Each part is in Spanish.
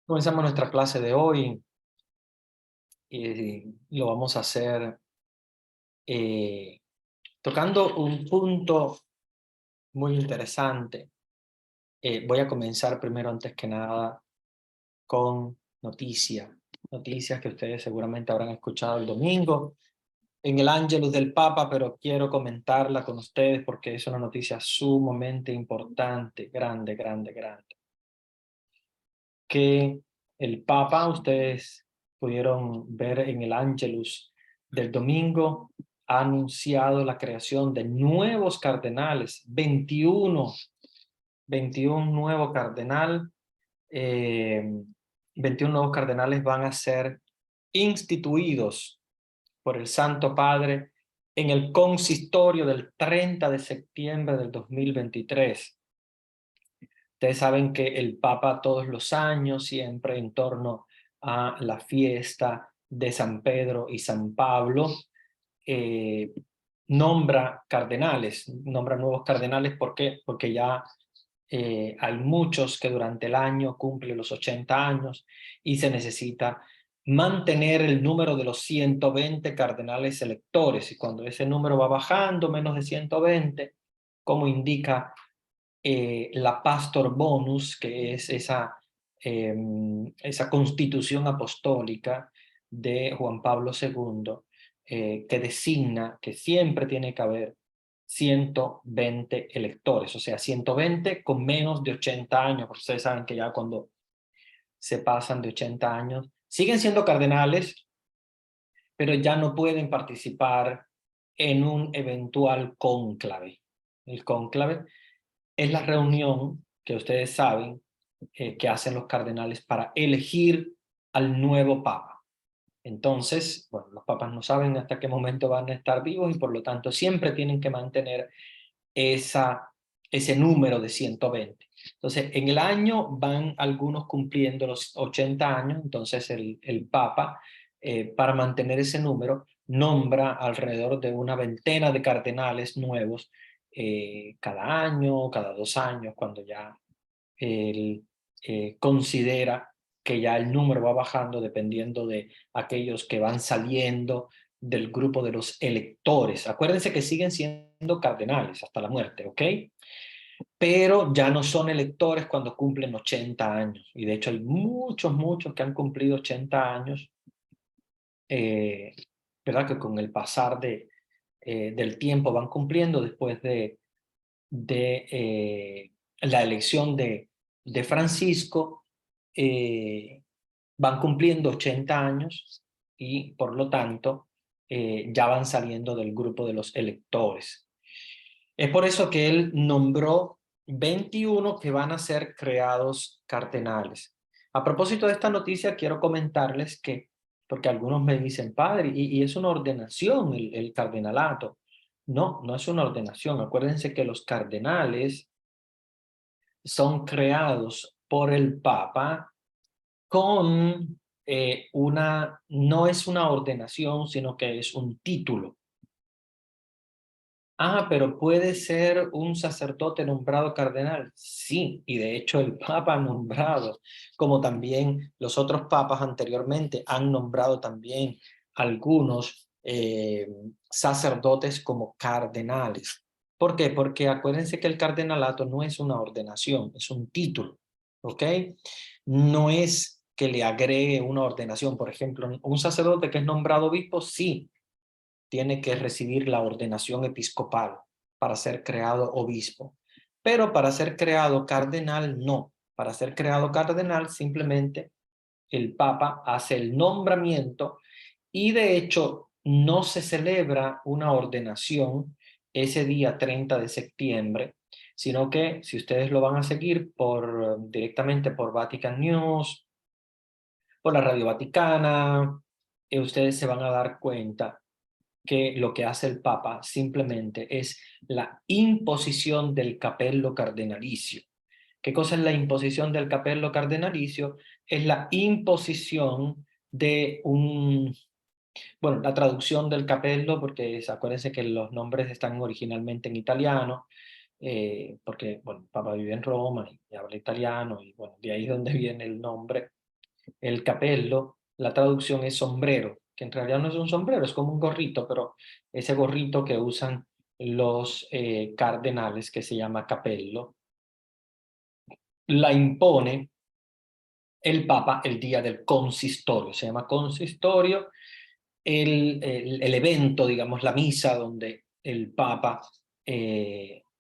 Comenzamos nuestra clase de hoy y lo vamos a hacer eh, tocando un punto muy interesante. Voy a comenzar primero, antes que nada, con noticias que ustedes seguramente habrán escuchado el domingo en el Ángelus del Papa, pero quiero comentarla con ustedes porque es una noticia sumamente importante, grande, grande, grande. Que el Papa, ustedes pudieron ver en el Ángelus del domingo, ha anunciado la creación de nuevos cardenales, 21 nuevos cardenales, 21 nuevos cardenales van a ser instituidos por el Santo Padre en el consistorio del 30 de septiembre del 2023. Ustedes saben que el Papa todos los años, siempre en torno a la fiesta de San Pedro y San Pablo, nombra cardenales, nombra nuevos cardenales. ¿Por qué? Porque ya hay muchos que durante el año cumplen los 80 años y se necesita mantener el número de los 120 cardenales electores. Y cuando ese número va bajando, menos de 120, como indica la Pastor Bonus, que es esa constitución apostólica de Juan Pablo II, que designa que siempre tiene que haber 120 electores, o sea, 120 con menos de 80 años, porque ustedes saben que ya cuando se pasan de 80 años, siguen siendo cardenales, pero ya no pueden participar en un eventual cónclave. El cónclave es la reunión que ustedes saben que hacen los cardenales para elegir al nuevo papa. Entonces, bueno, los papas no saben hasta qué momento van a estar vivos y por lo tanto siempre tienen que mantener ese número de 120. Entonces, en el año van algunos cumpliendo los 80 años, entonces el papa, para mantener ese número, nombra alrededor de una veintena de cardenales nuevos cada año, cada 2 años, cuando ya él considera que ya el número va bajando dependiendo de aquellos que van saliendo del grupo de los electores. Acuérdense que siguen siendo cardenales hasta la muerte, ¿ok? Pero ya no son electores cuando cumplen 80 años. Y de hecho hay muchos que han cumplido 80 años, eh, ¿verdad? Que con el pasar del tiempo van cumpliendo después de la elección de Francisco, van cumpliendo 80 años y por lo tanto ya van saliendo del grupo de los electores. Es por eso que él nombró 21 que van a ser creados cardenales. A propósito de esta noticia, quiero comentarles que, porque algunos me dicen, padre, y es una ordenación el cardenalato. No, no es una ordenación. Acuérdense que los cardenales son creados por el Papa con no es una ordenación, sino que es un título. Ah, pero puede ser un sacerdote nombrado cardenal. Sí, y de hecho el Papa ha nombrado, como también los otros papas anteriormente han nombrado también algunos sacerdotes como cardenales. ¿Por qué? Porque acuérdense que el cardenalato no es una ordenación, es un título, ¿ok? No es que le agregue una ordenación. Por ejemplo, un sacerdote que es nombrado obispo, sí, tiene que recibir la ordenación episcopal para ser creado obispo. Pero para ser creado cardenal, no. Para ser creado cardenal, simplemente el Papa hace el nombramiento y de hecho no se celebra una ordenación ese día 30 de septiembre, sino que si ustedes lo van a seguir directamente por Vatican News, por la Radio Vaticana, ustedes se van a dar cuenta que lo que hace el Papa simplemente es la imposición del capello cardenalicio. ¿Qué cosa es la imposición del capello cardenalicio? Es la imposición de bueno, la traducción del capello, porque acuérdense que los nombres están originalmente en italiano, porque, bueno, el Papa vive en Roma y habla italiano, y bueno, de ahí es donde viene el nombre. El capello, la traducción es sombrero, que en realidad no es un sombrero, es como un gorrito, pero ese gorrito que usan los cardenales, que se llama capello, la impone el Papa el día del consistorio. Se llama consistorio el evento, digamos, la misa donde el Papa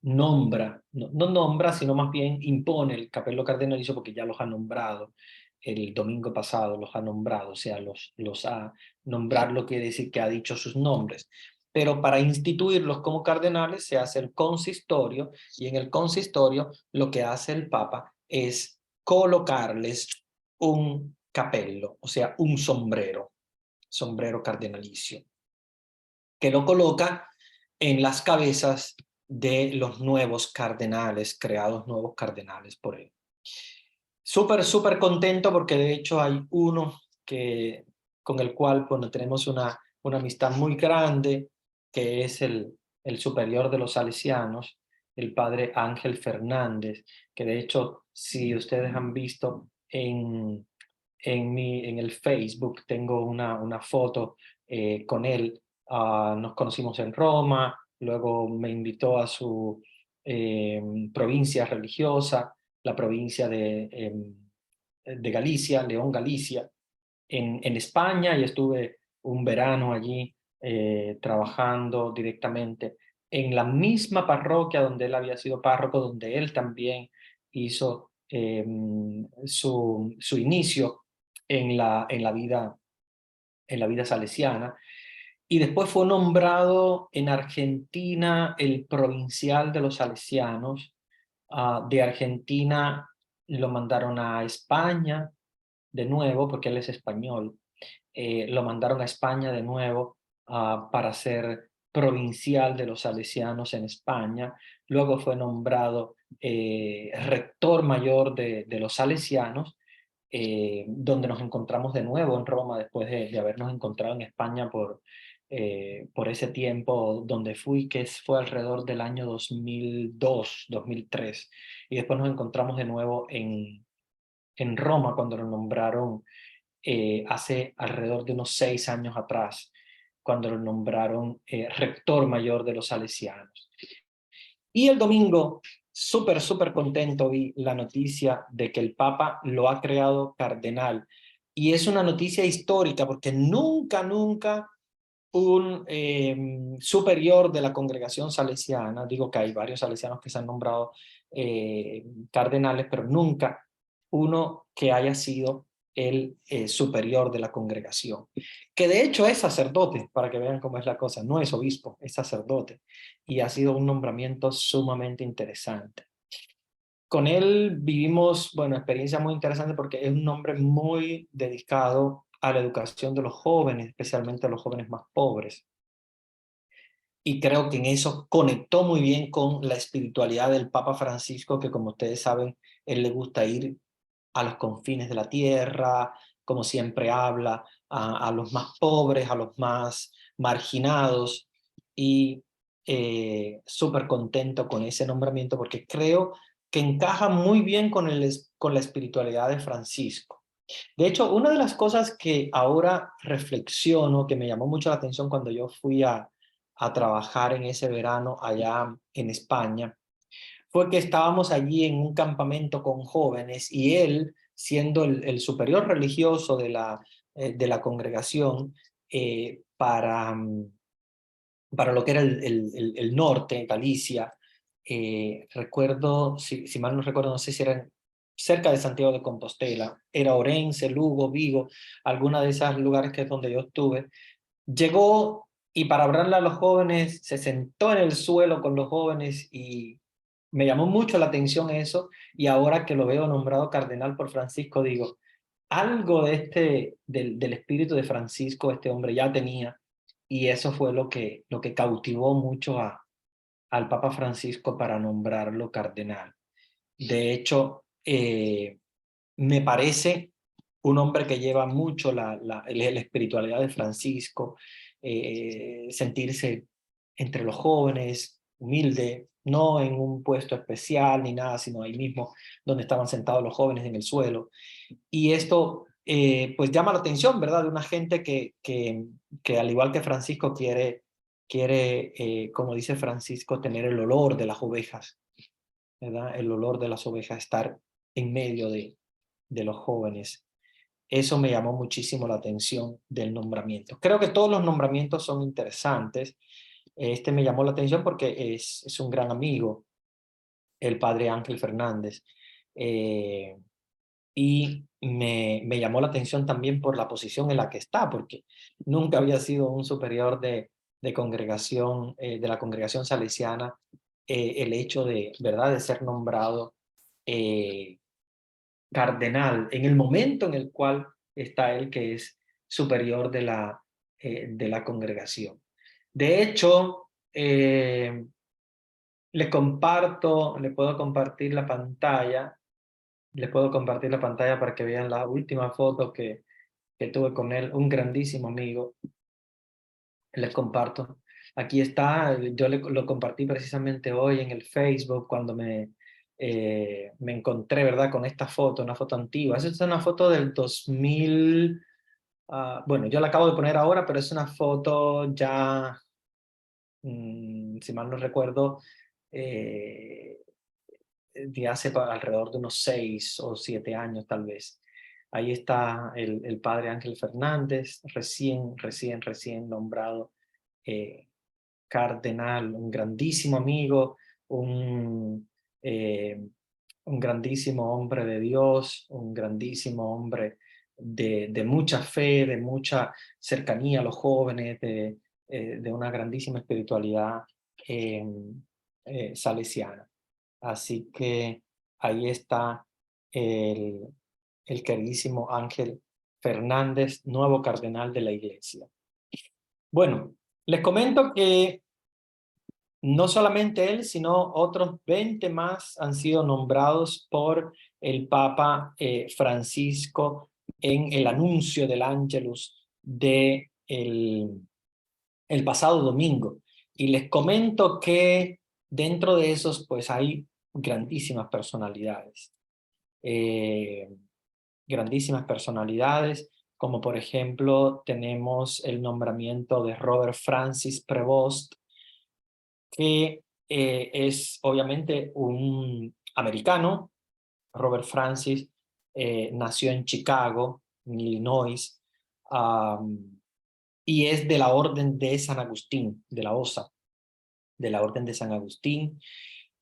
nombra, no nombra, sino más bien impone el capello cardenalicio, porque ya los ha nombrado el domingo pasado, los ha nombrado, o sea, los ha nombrado, quiere decir que ha dicho sus nombres. Pero para instituirlos como cardenales se hace el consistorio, y en el consistorio lo que hace el Papa es colocarles un capello, o sea, un sombrero cardenalicio, que lo coloca en las cabezas de los nuevos cardenales, creados nuevos cardenales por él. Súper, súper contento porque de hecho hay uno con el cual bueno, tenemos una amistad muy grande, que es el superior de los salesianos, el padre Ángel Fernández, que de hecho, si ustedes han visto en el Facebook, tengo una foto con él. Nos conocimos en Roma, luego me invitó a su provincia religiosa, la provincia de Galicia, León, Galicia, en España, y estuve un verano allí trabajando directamente en la misma parroquia donde él había sido párroco, donde él también hizo su inicio en la vida salesiana. Y después fue nombrado en Argentina el provincial de los salesianos. De Argentina lo mandaron a España de nuevo, porque él es español. Lo mandaron a España de nuevo para ser provincial de los salesianos en España. Luego fue nombrado rector mayor de los salesianos, donde nos encontramos de nuevo en Roma después de habernos encontrado en España por ese tiempo donde fui, fue alrededor del año 2002, 2003. Y después nos encontramos de nuevo en Roma cuando lo nombraron hace alrededor de unos 6 años atrás, cuando lo nombraron rector mayor de los salesianos. Y el domingo, súper, súper contento, vi la noticia de que el Papa lo ha creado cardenal. Y es una noticia histórica porque nunca, nunca un superior de la congregación salesiana, digo que hay varios salesianos que se han nombrado cardenales, pero nunca uno que haya sido el superior de la congregación, que de hecho es sacerdote, para que vean cómo es la cosa, no es obispo, es sacerdote, y ha sido un nombramiento sumamente interesante. Con él vivimos, bueno, experiencias muy interesantes porque es un hombre muy dedicado a la educación de los jóvenes, especialmente a los jóvenes más pobres. Y creo que en eso conectó muy bien con la espiritualidad del Papa Francisco, que como ustedes saben, él le gusta ir a los confines de la tierra, como siempre habla, a los más pobres, a los más marginados, y súper contento con ese nombramiento porque creo que encaja muy bien con la espiritualidad de Francisco. De hecho, una de las cosas que ahora reflexiono, que me llamó mucho la atención cuando yo fui a trabajar en ese verano allá en España, fue que estábamos allí en un campamento con jóvenes y él, siendo el superior religioso de la congregación, para lo que era el norte, Galicia, recuerdo, si mal no recuerdo, no sé si eran cerca de Santiago de Compostela, era Orense, Lugo, Vigo, alguna de esos lugares que es donde yo estuve. Llegó y para hablarle a los jóvenes se sentó en el suelo con los jóvenes y me llamó mucho la atención eso, y ahora que lo veo nombrado cardenal por Francisco digo, algo de del espíritu de Francisco este hombre ya tenía, y eso fue lo que cautivó mucho al Papa Francisco para nombrarlo cardenal. De hecho, me parece un hombre que lleva mucho la espiritualidad de Francisco, sentirse entre los jóvenes, humilde, no en un puesto especial ni nada, sino ahí mismo donde estaban sentados los jóvenes en el suelo. Y esto pues llama la atención, ¿verdad? De una gente que al igual que Francisco quiere como dice Francisco, tener el olor de las ovejas, ¿verdad? El olor de las ovejas, estar en medio de los jóvenes. Eso me llamó muchísimo la atención del nombramiento. Creo que todos los nombramientos son interesantes. Este me llamó la atención porque es un gran amigo, el padre Ángel Fernández. Y me llamó la atención también por la posición en la que está, porque nunca había sido un superior de congregación, de la congregación salesiana, el hecho de, ¿verdad?, de ser nombrado cardenal en el momento en el cual está él, que es superior de la congregación. De hecho, le puedo compartir la pantalla. Les puedo compartir la pantalla para que vean la última foto que tuve con él, un grandísimo amigo. Les comparto. Aquí está, yo lo compartí precisamente hoy en el Facebook cuando me encontré, ¿verdad?, con esta foto, una foto antigua. Esa es una foto del 2000, bueno, yo la acabo de poner ahora, pero es una foto ya, si mal no recuerdo, eh, de hace alrededor de unos 6 o 7 años tal vez. Ahí está el padre Ángel Fernández, recién nombrado eh, cardenal, un grandísimo amigo, eh, un grandísimo hombre de Dios, un grandísimo hombre de mucha fe, de mucha cercanía a los jóvenes, de una grandísima espiritualidad eh, salesiana. Así que ahí está el, el queridísimo Ángel Fernández, nuevo cardenal de la Iglesia. Bueno, les comento que no solamente él, sino otros 20 más han sido nombrados por el Papa Francisco en el anuncio del Ángelus el pasado domingo. Y les comento que dentro de esos pues hay grandísimas personalidades. Grandísimas personalidades, como por ejemplo tenemos el nombramiento de Robert Francis Prevost, que es obviamente un americano. Robert Francis nació en Chicago, en Illinois, y es de la Orden de San Agustín, de la OSA, de la Orden de San Agustín.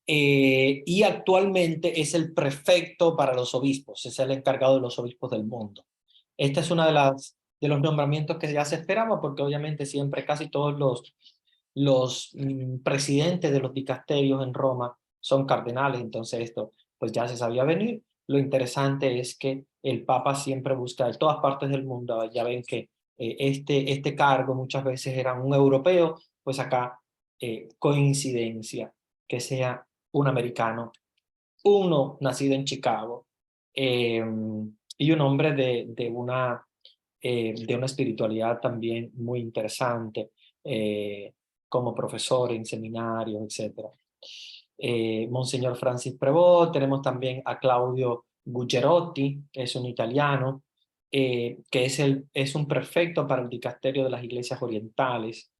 Y actualmente es el prefecto para los obispos, es el encargado de los obispos del mundo. Esta es una de los nombramientos que ya se esperaba, porque obviamente siempre casi todos los presidentes de los dicasterios en Roma son cardenales, entonces esto pues ya se sabía venir. Lo interesante es que el Papa siempre busca de todas partes del mundo, ya ven que este cargo muchas veces era un europeo, pues acá coincidencia que sea un americano, uno nacido en Chicago, y un hombre de una espiritualidad también muy interesante, como profesor en seminarios, etc. Monseñor Francis Prevot, tenemos también a Claudio Gugerotti, que es un italiano, que es un prefecto para el dicasterio de las iglesias orientales.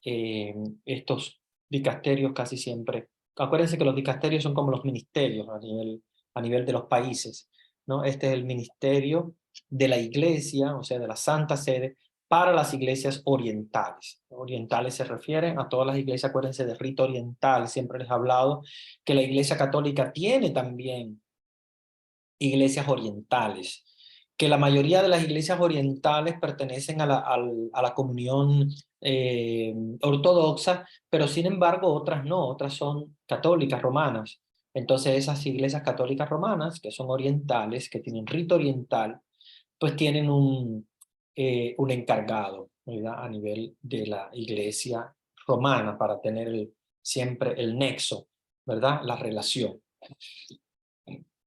Estos dicasterios casi siempre, acuérdense que los dicasterios son como los ministerios a nivel de los países, ¿no? Este es el ministerio de la iglesia, o sea, de la Santa Sede, para las iglesias orientales. Orientales se refieren a todas las iglesias, acuérdense de rito oriental, siempre les he hablado que la iglesia católica tiene también iglesias orientales, que la mayoría de las iglesias orientales pertenecen a la comunión ortodoxa, pero sin embargo otras no, otras son católicas romanas. Entonces esas iglesias católicas romanas, que son orientales, que tienen rito oriental, pues tienen un encargado, ¿verdad?, a nivel de la iglesia romana para tener siempre el nexo, ¿verdad?, la relación.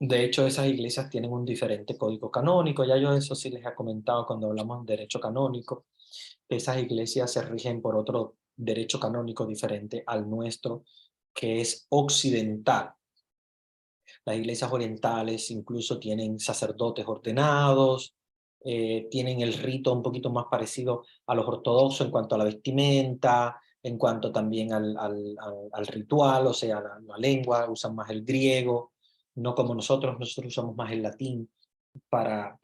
De hecho, esas iglesias tienen un diferente código canónico, ya yo eso sí les he comentado cuando hablamos de derecho canónico. Esas iglesias se rigen por otro derecho canónico diferente al nuestro, que es occidental. Las iglesias orientales incluso tienen sacerdotes ordenados, tienen el rito un poquito más parecido a los ortodoxos en cuanto a la vestimenta, en cuanto también al ritual, o sea, la lengua, usan más el griego, no como nosotros usamos más el latín para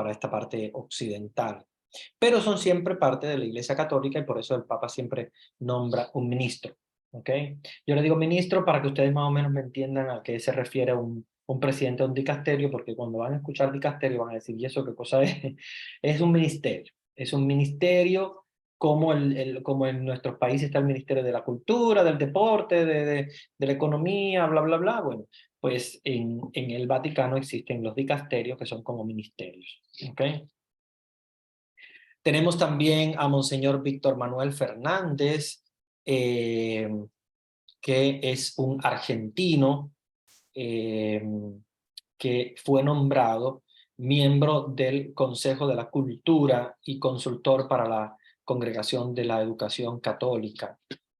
esta parte occidental. Pero son siempre parte de la Iglesia Católica y por eso el Papa siempre nombra un ministro. ¿Okay? Yo le digo ministro para que ustedes más o menos me entiendan a qué se refiere un presidente de un dicasterio, porque cuando van a escuchar dicasterio van a decir, ¿y eso qué cosa es? Es un ministerio. Es un ministerio como, como en nuestros países está el Ministerio de la Cultura, del Deporte, de la Economía, bla, bla, bla. Bueno, pues en el Vaticano existen los dicasterios que son como ministerios. ¿Okay? Tenemos también a Monseñor Víctor Manuel Fernández, que es un argentino eh, que fue nombrado miembro del Consejo de la Cultura y consultor para la Congregación de la Educación Católica.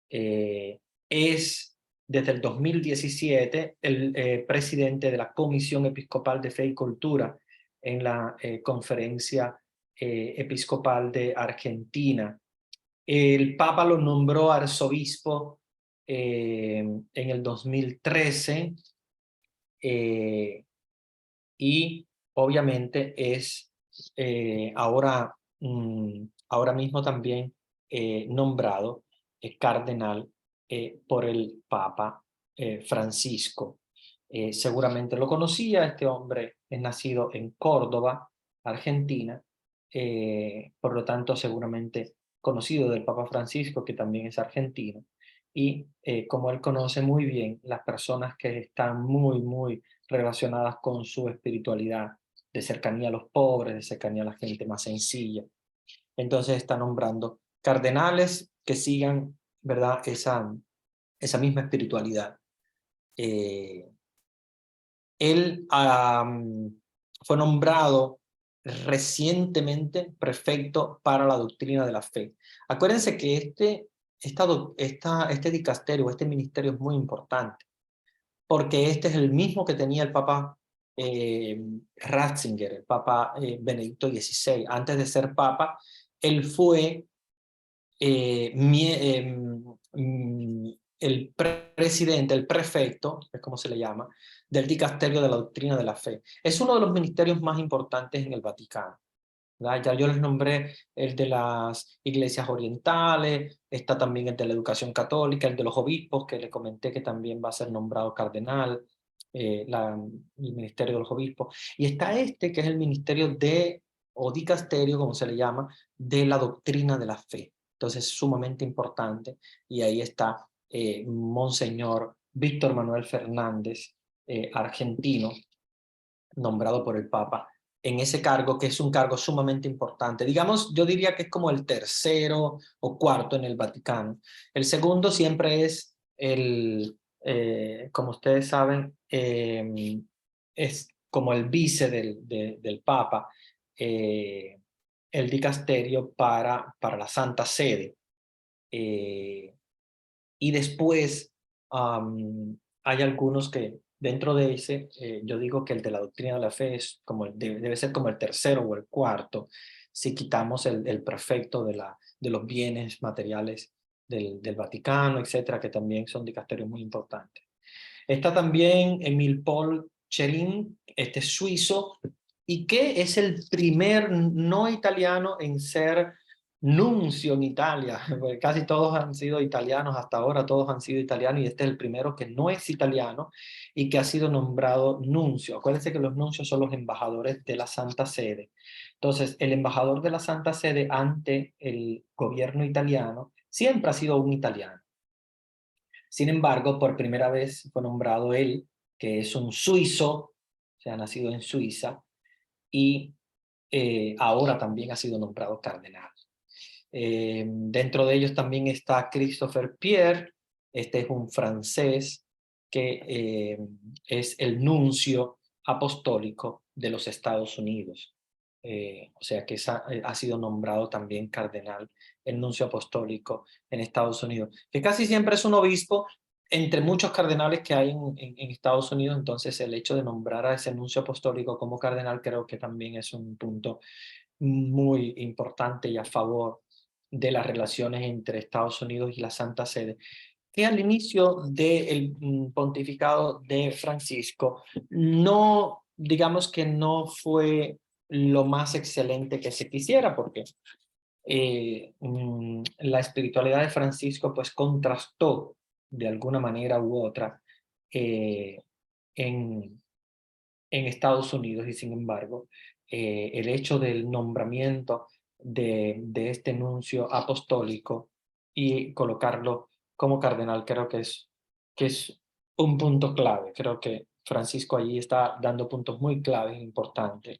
Es desde el 2017 el presidente de la Comisión Episcopal de Fe y Cultura en la Conferencia Episcopal de Argentina. El Papa lo nombró arzobispo en el 2013 y obviamente es ahora mismo también nombrado cardenal por el Papa Francisco. Seguramente lo conocía, este hombre es nacido en Córdoba, Argentina, por lo tanto seguramente conocido del Papa Francisco, que también es argentino, y como él conoce muy bien las personas que están muy relacionadas con su espiritualidad, de cercanía a los pobres, de cercanía a la gente más sencilla. Entonces está nombrando cardenales que sigan, ¿verdad?, esa misma espiritualidad. Él fue nombrado recientemente prefecto para la doctrina de la fe. Acuérdense que este dicasterio, este ministerio es muy importante, porque este es el mismo que tenía el Papa Ratzinger, el Papa Benedicto XVI. Antes de ser Papa, él fue el presidente, el prefecto, es como se le llama, del dicasterio de la doctrina de la fe. Es uno de los ministerios más importantes en el Vaticano. ¿Verdad? Ya yo les nombré el de las iglesias orientales, está también el de la educación católica, el de los obispos, que le comenté que también va a ser nombrado cardenal, el ministerio de los obispos, y está este que es el ministerio o dicasterio, como se le llama, de la doctrina de la fe. Entonces es sumamente importante, y ahí está Monseñor Víctor Manuel Fernández, argentino, nombrado por el Papa en ese cargo, que es un cargo sumamente importante. Digamos, yo diría que es como el tercero o cuarto en el Vaticano. El segundo siempre es como ustedes saben, es como el vice del Papa, el dicasterio para la Santa Sede. Y después hay algunos que dentro de ese, yo digo que el de la doctrina de la fe es como debe ser como el tercero o el cuarto, si quitamos el prefecto de los bienes materiales del Vaticano, etcétera, que también son dicasterios muy importantes. Está también Emile Paul Cherin, este es suizo, y que es el primer no italiano en ser nuncio en Italia, porque casi todos han sido italianos hasta ahora, todos han sido italianos, y este es el primero que no es italiano y que ha sido nombrado nuncio. Acuérdense que los nuncios son los embajadores de la Santa Sede. Entonces, el embajador de la Santa Sede ante el gobierno italiano siempre ha sido un italiano. Sin embargo, por primera vez fue nombrado él, que es un suizo, o sea, nacido en Suiza, y ahora también ha sido nombrado cardenal. Dentro de ellos también está Christopher Pierre, este es un francés que es el nuncio apostólico de los Estados Unidos. O sea que ha sido nombrado también cardenal, el nuncio apostólico en Estados Unidos, que casi siempre es un obispo entre muchos cardenales que hay en Estados Unidos, entonces el hecho de nombrar a ese nuncio apostólico como cardenal creo que también es un punto muy importante y a favor de las relaciones entre Estados Unidos y la Santa Sede, que al inicio del pontificado de Francisco no, digamos que no fue lo más excelente que se quisiera, porque la espiritualidad de Francisco pues contrastó de alguna manera u otra eh, en, en Estados Unidos, y sin embargo el hecho del nombramiento de este nuncio apostólico y colocarlo como cardenal creo que es un punto clave. Creo que Francisco allí está dando puntos muy claves e importantes.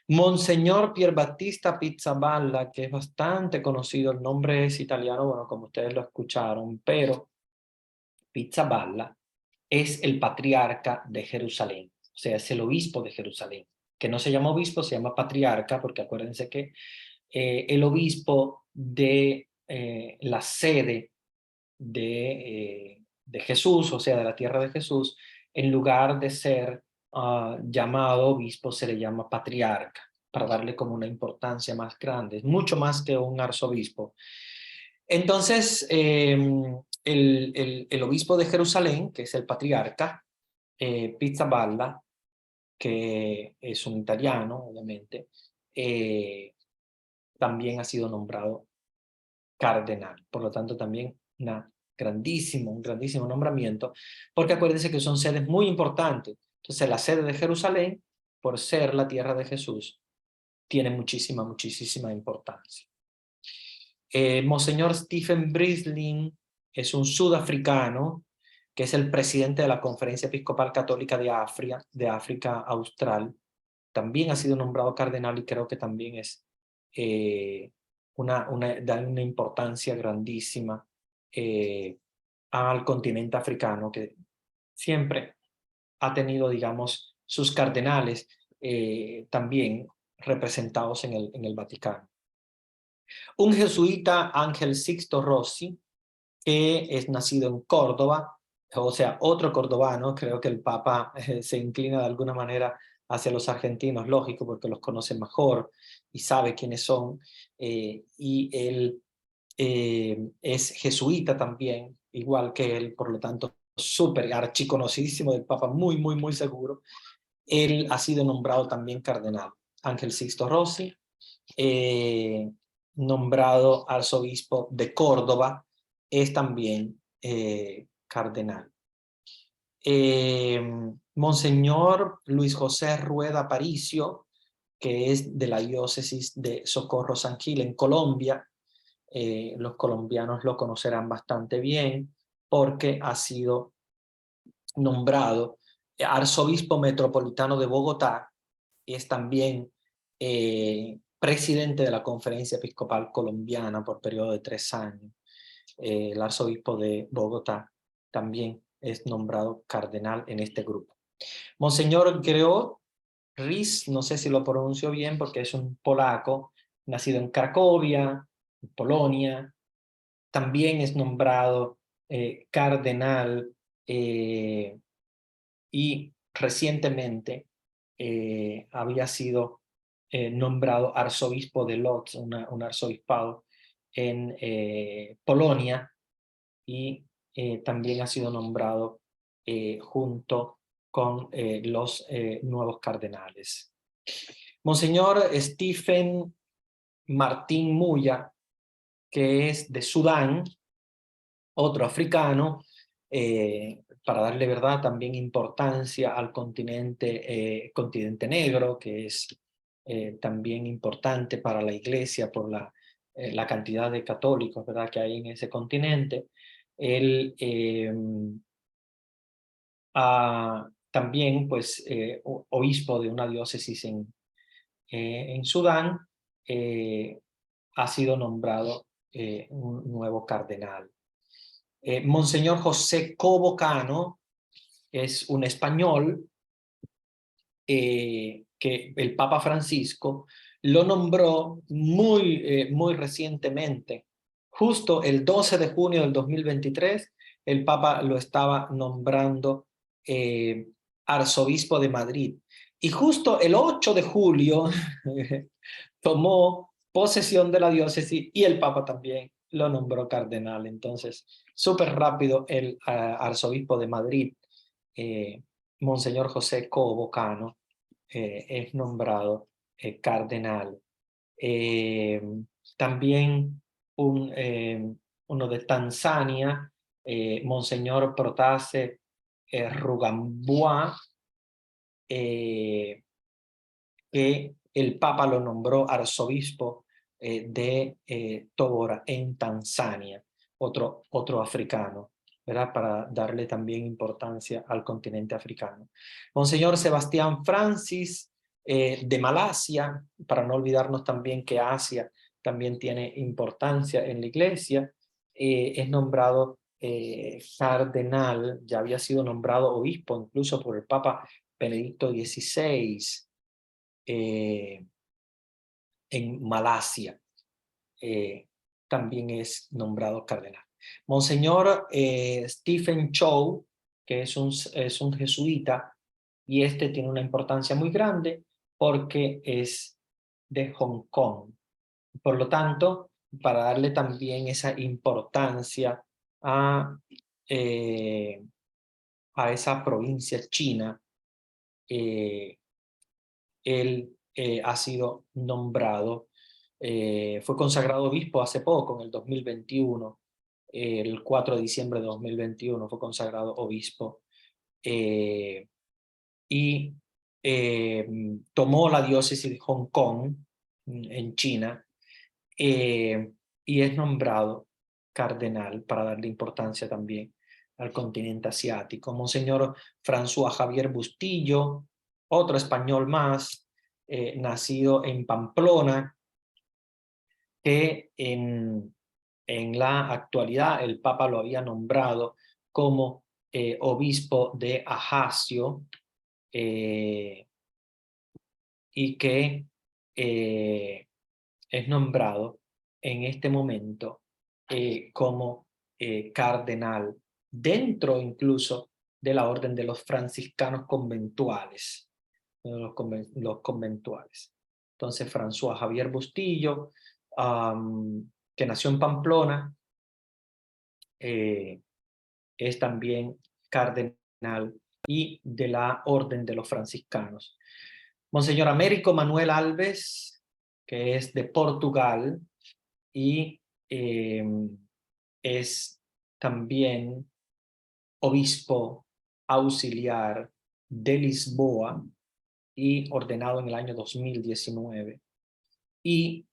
Monseñor Pierbattista Pizzaballa, que es bastante conocido, el nombre es italiano, bueno, como ustedes lo escucharon, pero Pizzaballa es el patriarca de Jerusalén, o sea, es el obispo de Jerusalén, que no se llama obispo, se llama patriarca, porque acuérdense que el obispo de la sede de Jesús, o sea, de la tierra de Jesús, en lugar de ser llamado obispo, se le llama patriarca, para darle como una importancia más grande, es mucho más que un arzobispo. Entonces, el obispo de Jerusalén, que es el patriarca, Pizzaballa, que es un italiano, obviamente, también ha sido nombrado cardenal. Por lo tanto, también un grandísimo nombramiento, porque acuérdense que son sedes muy importantes. Entonces, la sede de Jerusalén, por ser la tierra de Jesús, tiene muchísima importancia. Monseñor Stephen Breslin es un sudafricano que es el presidente de la Conferencia Episcopal Católica de África Austral. También ha sido nombrado cardenal y creo que también es da una importancia grandísima al continente africano, que siempre ha tenido, digamos, sus cardenales también representados en el Vaticano. Un jesuita, Ángel Sixto Rossi, que es nacido en Córdoba, o sea, otro cordobano. Creo que el Papa se inclina de alguna manera hacia los argentinos, lógico, porque los conoce mejor y sabe quiénes son, y él es jesuita también, igual que él, por lo tanto, súper archiconocidísimo del Papa, muy seguro. Él ha sido nombrado también cardenal. Ángel Sixto Rossi, nombrado arzobispo de Córdoba, es también cardenal. Monseñor Luis José Rueda Aparicio, que es de la diócesis de Socorro San Gil en Colombia. Los colombianos lo conocerán bastante bien porque ha sido nombrado arzobispo metropolitano de Bogotá y es también presidente de la Conferencia Episcopal Colombiana por periodo de 3 años. El arzobispo de Bogotá también es nombrado cardenal en este grupo. Monseñor Gregor Rys, no sé si lo pronuncio bien porque es un polaco, nacido en Cracovia, en Polonia, también es nombrado cardenal y recientemente había sido nombrado arzobispo de Lodz, un arzobispado en Polonia, y también ha sido nombrado junto con los nuevos cardenales. Monseñor Stephen Martín Muya, que es de Sudán, otro africano, para darle verdad también importancia al continente negro, que es también importante para la iglesia por la cantidad de católicos, ¿verdad?, que hay en ese continente. Él también, pues, obispo de una diócesis en Sudán, ha sido nombrado un nuevo cardenal. Monseñor José Cobo Cano es un español que el Papa Francisco lo nombró muy recientemente. Justo el 12 de junio del 2023, el Papa lo estaba nombrando arzobispo de Madrid. Y justo el 8 de julio tomó posesión de la diócesis y el Papa también lo nombró cardenal. Entonces, súper rápido el arzobispo de Madrid, Monseñor José Cobo Cano, es nombrado cardenal. También uno de Tanzania, Monseñor Protase Rugambua, que el Papa lo nombró arzobispo de Tóbora en Tanzania, otro africano, ¿verdad? Para darle también importancia al continente africano. Monseñor Sebastián Francis de Malasia, para no olvidarnos también que Asia también tiene importancia en la iglesia, es nombrado cardenal, ya había sido nombrado obispo incluso por el Papa Benedicto XVI en Malasia. También es nombrado cardenal. Monseñor Stephen Chow, que es un jesuita, y este tiene una importancia muy grande porque es de Hong Kong. Por lo tanto, para darle también esa importancia a esa provincia china, él ha sido nombrado, fue consagrado obispo hace poco, en el 2021, el 4 de diciembre de 2021 fue consagrado obispo, y tomó la diócesis de Hong Kong, en China, y es nombrado cardenal para darle importancia también al continente asiático. Monseñor François Javier Bustillo, otro español más, nacido en Pamplona, que en la actualidad el Papa lo había nombrado como obispo de Ajaccio, y que es nombrado en este momento como cardenal, dentro incluso de la orden de los franciscanos conventuales, los conventuales. Entonces, François Javier Bustillo, que nació en Pamplona, es también cardenal y de la orden de los franciscanos. Monseñor Américo Manuel Alves, que es de Portugal y es también obispo auxiliar de Lisboa y ordenado en el año 2019. Y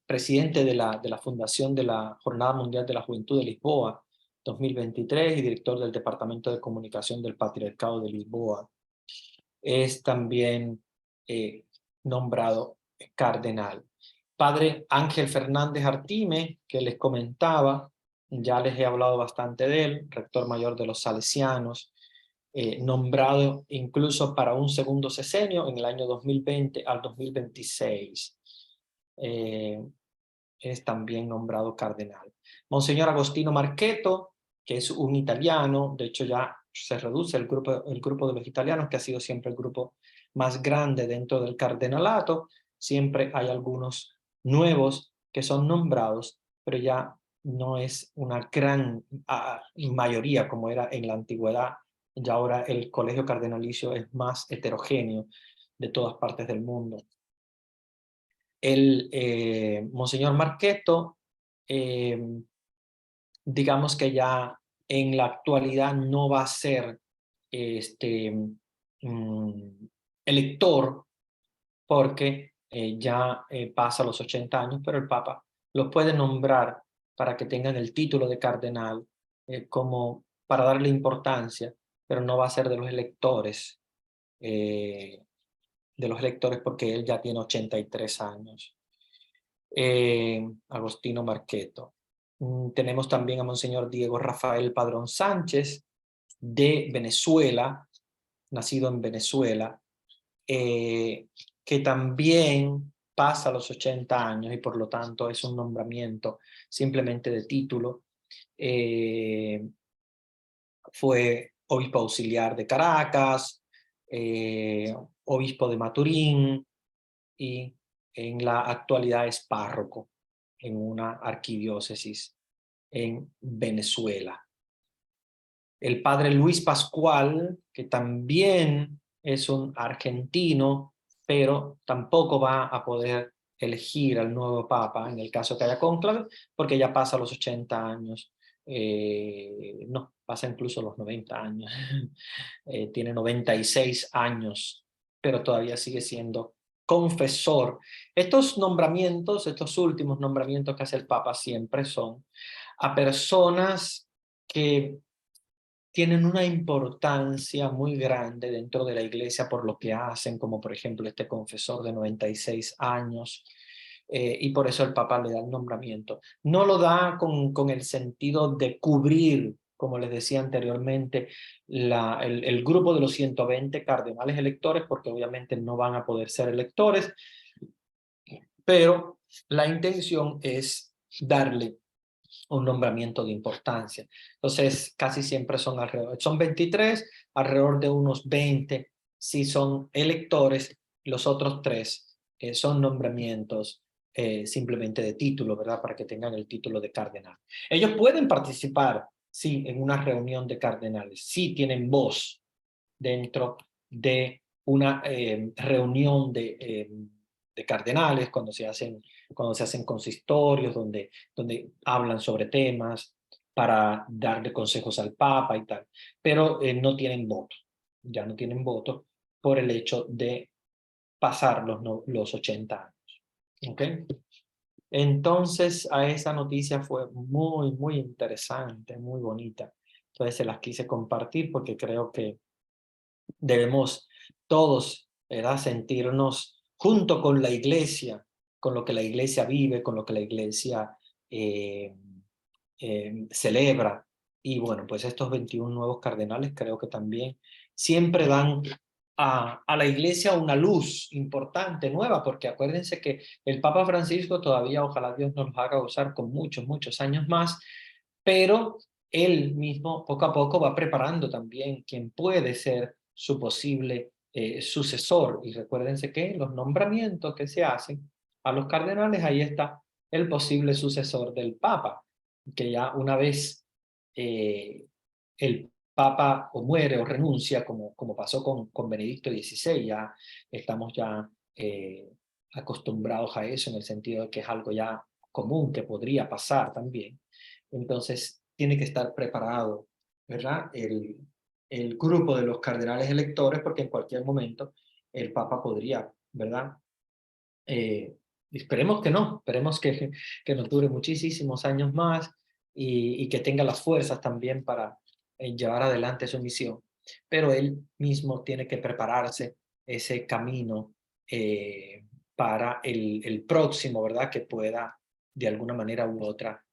presidente de la Fundación de la Jornada Mundial de la Juventud de Lisboa 2023 y director del Departamento de Comunicación del Patriarcado de Lisboa. Es también nombrado cardenal. Padre Ángel Fernández Artime, que les comentaba, ya les he hablado bastante de él, rector mayor de los Salesianos, nombrado incluso para un segundo sesenio en el año 2020 al 2026. Es también nombrado cardenal. Monseñor Agostino Marchetto, que es un italiano, de hecho ya se reduce el grupo de los italianos, que ha sido siempre el grupo más grande dentro del cardenalato. Siempre hay algunos nuevos que son nombrados, pero ya no es una gran mayoría como era en la antigüedad. Ya ahora el colegio cardenalicio es más heterogéneo de todas partes del mundo. El Monseñor Marchetto, digamos que ya en la actualidad no va a ser elector, porque ya pasa los 80 años, pero el Papa los puede nombrar para que tengan el título de cardenal, como para darle importancia, pero no va a ser de los electores, porque él ya tiene 83 años. Agostino Marchetto. Tenemos también a Monseñor Diego Rafael Padrón Sánchez, de Venezuela, nacido en Venezuela, que también pasa los 80 años y por lo tanto es un nombramiento simplemente de título. fue obispo auxiliar de Caracas, obispo de Maturín, y en la actualidad es párroco en una arquidiócesis en Venezuela. El padre Luis Pascual, que también es un argentino, pero tampoco va a poder elegir al nuevo papa en el caso que haya cónclave, porque ya pasa los 80 años. No, pasa incluso los 90 años. Tiene 96 años, pero todavía sigue siendo confesor. Estos nombramientos, estos últimos nombramientos que hace el papa siempre son a personas que tienen una importancia muy grande dentro de la iglesia por lo que hacen, como por ejemplo este confesor de 96 años, y por eso el Papa le da el nombramiento. No lo da con el sentido de cubrir, como les decía anteriormente, el grupo de los 120 cardenales electores, porque obviamente no van a poder ser electores, pero la intención es darle un nombramiento de importancia. Entonces, casi siempre son alrededor, son 23, alrededor de unos 20 si son electores, los otros 3 son nombramientos simplemente de título, ¿verdad? Para que tengan el título de cardenal. Ellos pueden participar, sí, en una reunión de cardenales, sí tienen voz dentro de una reunión de cardenales cuando se hacen consistorios, donde hablan sobre temas para darle consejos al Papa y tal, pero no tienen voto, ya no tienen voto por el hecho de pasar los 80 años. ¿Okay? Entonces, a esa noticia fue muy, muy interesante, muy bonita. Entonces, se las quise compartir porque creo que debemos todos, ¿verdad?, sentirnos junto con la iglesia, con lo que la iglesia vive, con lo que la iglesia celebra. Y bueno, pues estos 21 nuevos cardenales creo que también siempre dan a la iglesia una luz importante, nueva, porque acuérdense que el Papa Francisco todavía, ojalá Dios nos lo haga gozar con muchos, muchos años más, pero él mismo poco a poco va preparando también quien puede ser su posible sucesor. Y recuérdense que los nombramientos que se hacen a los cardenales, ahí está el posible sucesor del Papa, que ya una vez el Papa o muere o renuncia, como pasó con Benedicto XVI, ya estamos ya acostumbrados a eso en el sentido de que es algo ya común que podría pasar también. Entonces tiene que estar preparado, ¿verdad? El grupo de los cardenales electores, porque en cualquier momento el Papa podría, ¿verdad? Esperemos que no, esperemos que nos dure muchísimos años más y que tenga las fuerzas también para llevar adelante su misión. Pero él mismo tiene que prepararse ese camino para el próximo, ¿verdad? Que pueda de alguna manera u otra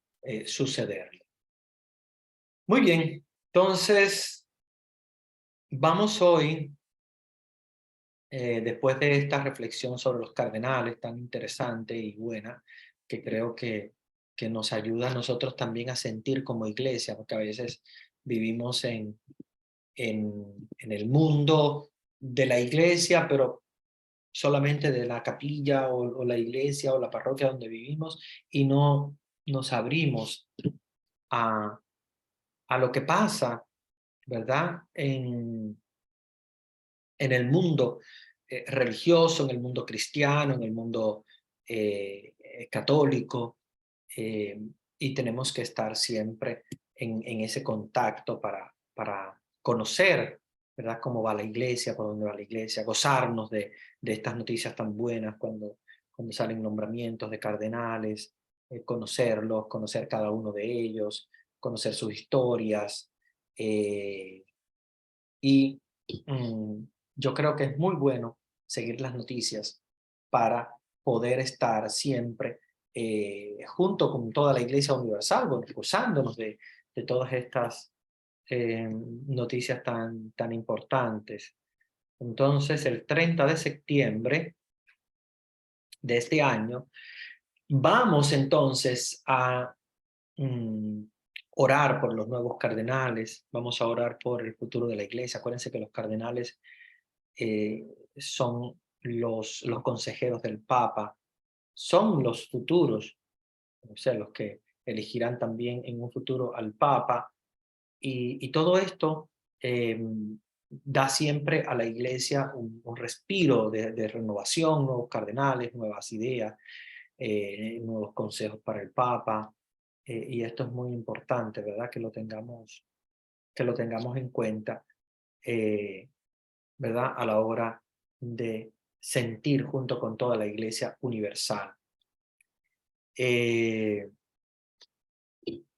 sucederle. Muy bien, entonces vamos hoy, después de esta reflexión sobre los cardenales tan interesante y buena, que creo que nos ayuda a nosotros también a sentir como iglesia, porque a veces vivimos en el mundo de la iglesia, pero solamente de la capilla o la iglesia o la parroquia donde vivimos y no nos abrimos a lo que pasa, ¿verdad? En el mundo religioso, en el mundo cristiano, en el mundo católico, y tenemos que estar siempre en ese contacto para conocer, ¿verdad?, cómo va la iglesia, por dónde va la iglesia, gozarnos de estas noticias tan buenas cuando salen nombramientos de cardenales, conocerlos, conocer cada uno de ellos, conocer sus historias, y yo creo que es muy bueno seguir las noticias para poder estar siempre junto con toda la Iglesia Universal, gozándonos de todas estas noticias tan importantes. Entonces, el 30 de septiembre de este año, vamos entonces a orar por los nuevos cardenales, vamos a orar por el futuro de la iglesia. Acuérdense que los cardenales son los consejeros del Papa, son los futuros, o sea, los que elegirán también en un futuro al Papa. Y todo esto da siempre a la iglesia un respiro de renovación, nuevos cardenales, nuevas ideas, nuevos consejos para el Papa. Y esto es muy importante, ¿verdad? Que lo tengamos en cuenta, ¿verdad? A la hora de sentir junto con toda la iglesia universal.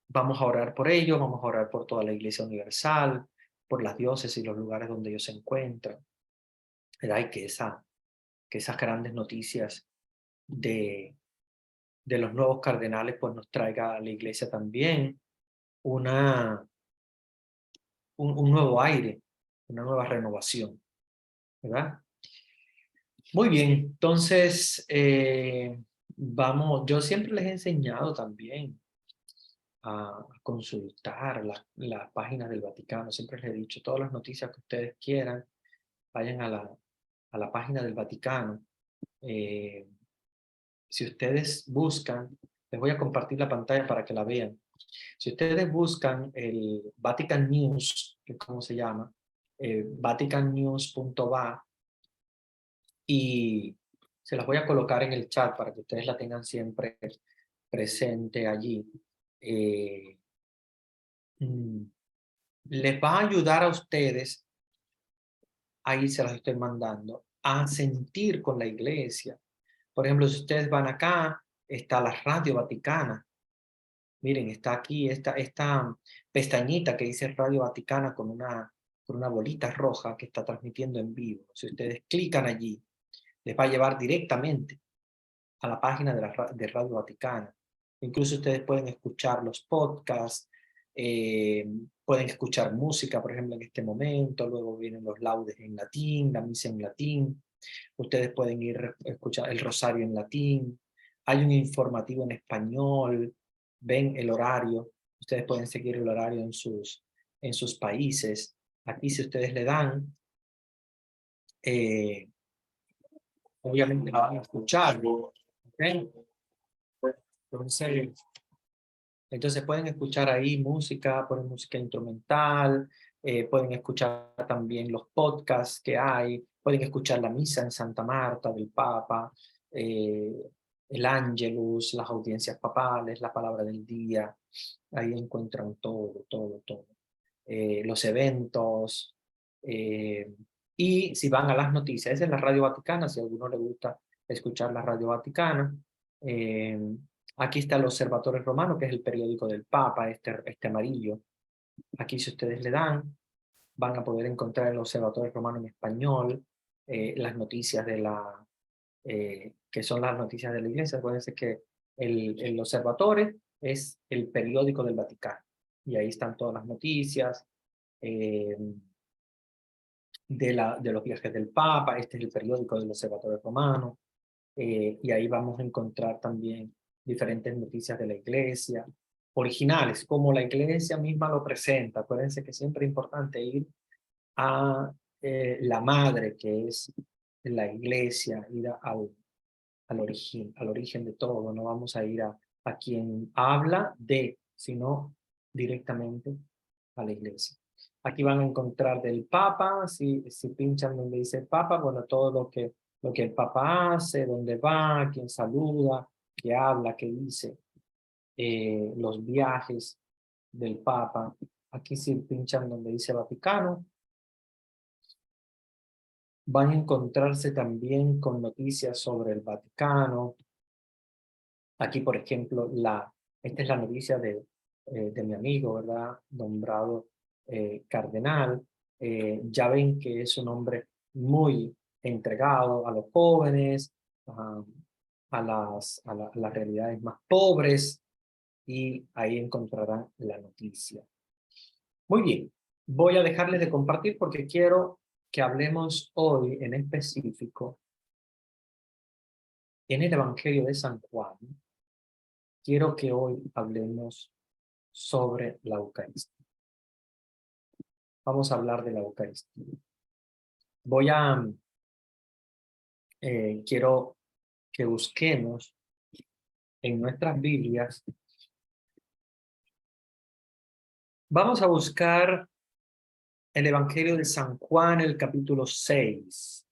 Vamos a orar por ello, vamos a orar por toda la iglesia universal, por las diócesis y los lugares donde ellos se encuentran, ¿verdad? Y que esas grandes noticias de los nuevos cardenales pues nos traiga a la iglesia también un nuevo aire, una nueva renovación, ¿verdad? Muy bien, entonces yo siempre les he enseñado también a consultar las páginas del Vaticano. Siempre les he dicho, todas las noticias que ustedes quieran, vayan a la página del Vaticano. Si ustedes buscan, les voy a compartir la pantalla para que la vean. Si ustedes buscan el Vatican News, que es como se llama, vaticannews.va, y se las voy a colocar en el chat para que ustedes la tengan siempre presente allí. Les va a ayudar a ustedes, ahí se las estoy mandando, a sentir con la iglesia. Por ejemplo, si ustedes van acá, está la Radio Vaticana. Miren, está aquí esta pestañita que dice Radio Vaticana con una bolita roja que está transmitiendo en vivo. Si ustedes clican allí, les va a llevar directamente a la página de Radio Vaticana. Incluso ustedes pueden escuchar los podcasts, pueden escuchar música, por ejemplo, en este momento, luego vienen los laudes en latín, la misa en latín, ustedes pueden ir a escuchar el rosario en latín, hay un informativo en español, ven el horario, ustedes pueden seguir el horario en sus países. Aquí si ustedes le dan, obviamente la van a escuchar, ¿okay? Entonces pueden escuchar ahí música, ponen música instrumental, pueden escuchar también los podcasts que hay, pueden escuchar la misa en Santa Marta del Papa, el Ángelus, las audiencias papales, la palabra del día, ahí encuentran todo, todo, todo. Los eventos, y si van a las noticias, esa es la Radio Vaticana, si a alguno le gusta escuchar la Radio Vaticana. Aquí está el Observatorio Romano, que es el periódico del Papa, este amarillo. Aquí si ustedes le dan, van a poder encontrar el Observatorio Romano en español, las noticias que son las noticias de la Iglesia. Acuérdense que el Observatorio es el periódico del Vaticano. Y ahí están todas las noticias de los viajes del Papa. Este es el periódico del Observatorio Romano. Y ahí vamos a encontrar también diferentes noticias de la iglesia, originales, como la iglesia misma lo presenta. Acuérdense que siempre es importante ir a la madre, que es la iglesia, ir al origen de todo. No vamos a ir a quien habla de, sino directamente a la iglesia. Aquí van a encontrar del Papa, si pinchan donde dice Papa, bueno, todo lo que el Papa hace, dónde va, quién saluda, qué habla, qué dice, los viajes del Papa. Aquí si pinchan donde dice Vaticano, van a encontrarse también con noticias sobre el Vaticano. Aquí, por ejemplo, esta es la noticia de mi amigo, ¿verdad? Nombrado cardenal. Ya ven que es un hombre muy entregado a los jóvenes, a las realidades más pobres, y ahí encontrarán la noticia. Muy bien, voy a dejarles de compartir porque quiero que hablemos hoy en específico en el Evangelio de San Juan. Quiero que hoy hablemos sobre la Eucaristía. Vamos a hablar de la Eucaristía. Quiero que busquemos en nuestras Biblias. Vamos a buscar el Evangelio de San Juan, el capítulo 6.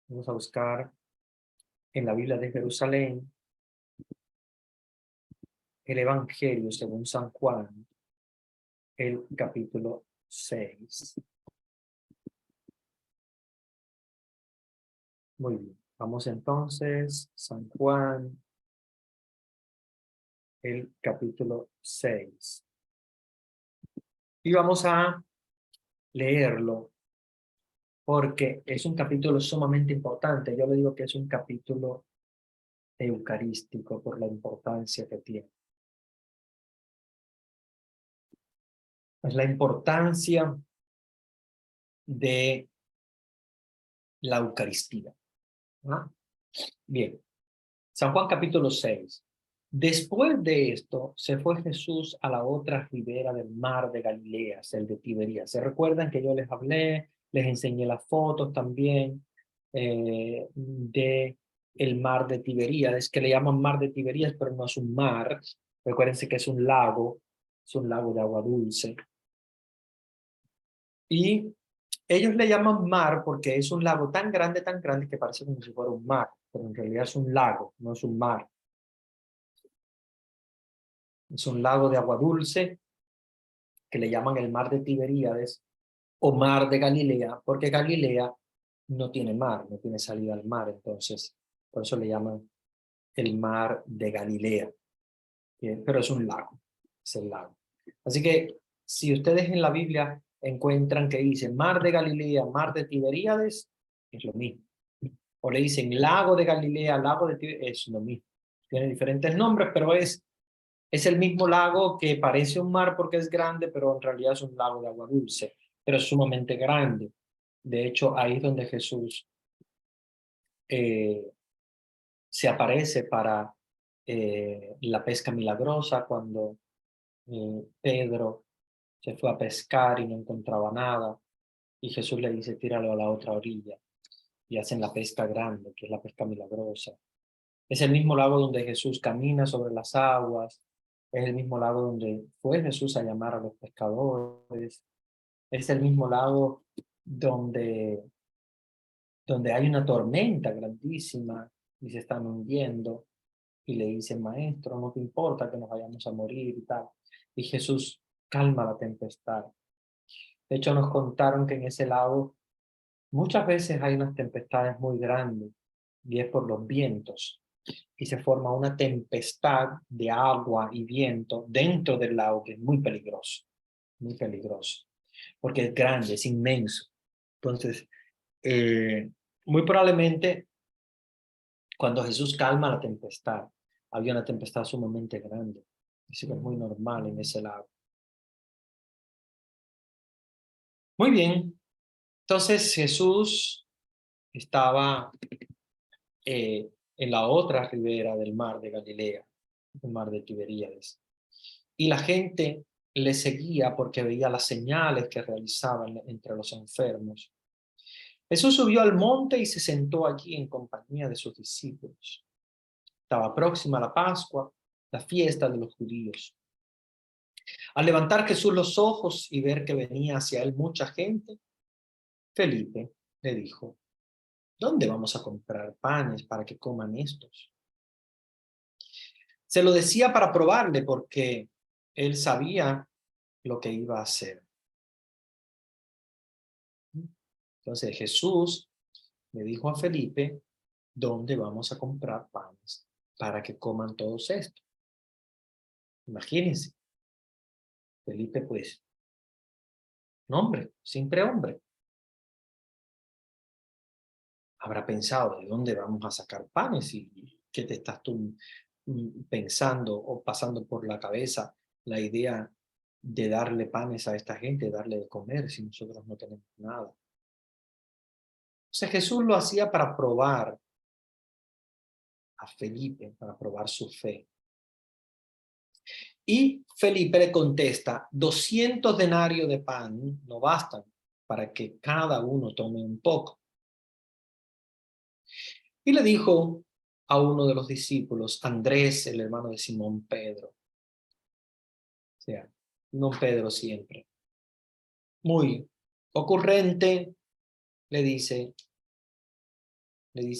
Vamos a buscar en la Biblia de Jerusalén el Evangelio según San Juan, el capítulo 6. Muy bien. Vamos entonces, San Juan, el capítulo 6. Y vamos a leerlo porque es un capítulo sumamente importante. Yo le digo que es un capítulo eucarístico por la importancia que tiene. Es la importancia de la Eucaristía. ¿Ah? Bien, San Juan capítulo 6. Después de esto, se fue Jesús a la otra ribera del mar de Galilea, el de Tiberías. ¿Se recuerdan que yo les hablé, les enseñé las fotos también de el mar de Tiberíades, que le llaman mar de Tiberías, pero no es un mar. Recuérdense que es un lago de agua dulce. Y ellos le llaman mar porque es un lago tan grande que parece como si fuera un mar, pero en realidad es un lago, no es un mar. Es un lago de agua dulce que le llaman el mar de Tiberíades o mar de Galilea, porque Galilea no tiene mar, no tiene salida al mar, entonces por eso le llaman el mar de Galilea. Bien, pero es un lago, es el lago. Así que si ustedes en la Biblia encuentran que dice mar de Galilea, mar de Tiberíades, es lo mismo. O le dicen lago de Galilea, lago de Tiberíades, es lo mismo. Tiene diferentes nombres, pero es el mismo lago que parece un mar porque es grande, pero en realidad es un lago de agua dulce, pero es sumamente grande. De hecho, ahí es donde Jesús se aparece para la pesca milagrosa, cuando Pedro se fue a pescar y no encontraba nada, y Jesús le dice, tíralo a la otra orilla, y hacen la pesca grande, que es la pesca milagrosa. Es el mismo lago donde Jesús camina sobre las aguas, es el mismo lago donde fue Jesús a llamar a los pescadores, es el mismo lago donde hay una tormenta grandísima y se están hundiendo, y le dicen, maestro, no te importa que nos vayamos a morir y tal. Y Jesús calma la tempestad. De hecho, nos contaron que en ese lago muchas veces hay unas tempestades muy grandes, y es por los vientos, y se forma una tempestad de agua y viento dentro del lago que es muy peligroso, porque es grande, es inmenso. Entonces, muy probablemente cuando Jesús calma la tempestad, había una tempestad sumamente grande, así que es muy normal en ese lago. Muy bien, entonces Jesús estaba en la otra ribera del mar de Galilea, el mar de Tiberíades. Y la gente le seguía porque veía las señales que realizaban entre los enfermos. Jesús subió al monte y se sentó allí en compañía de sus discípulos. Estaba próxima la Pascua, la fiesta de los judíos. Al levantar Jesús los ojos y ver que venía hacia él mucha gente, Felipe le dijo, ¿dónde vamos a comprar panes para que coman estos? Se lo decía para probarle porque él sabía lo que iba a hacer. Entonces Jesús le dijo a Felipe, ¿dónde vamos a comprar panes para que coman todos estos? Imagínense, Felipe pues, un hombre, siempre hombre, habrá pensado, ¿de dónde vamos a sacar panes? ¿Y qué te estás tú pensando o pasando por la cabeza la idea de darle panes a esta gente, darle de comer si nosotros no tenemos nada? O sea, Jesús lo hacía para probar a Felipe, para probar su fe. Y Felipe le contesta, 200 denarios de pan no bastan para que cada uno tome un poco. Y le dijo a uno de los discípulos, Andrés, el hermano de Simón Pedro. O sea, Simón Pedro siempre. Muy ocurrente, le dice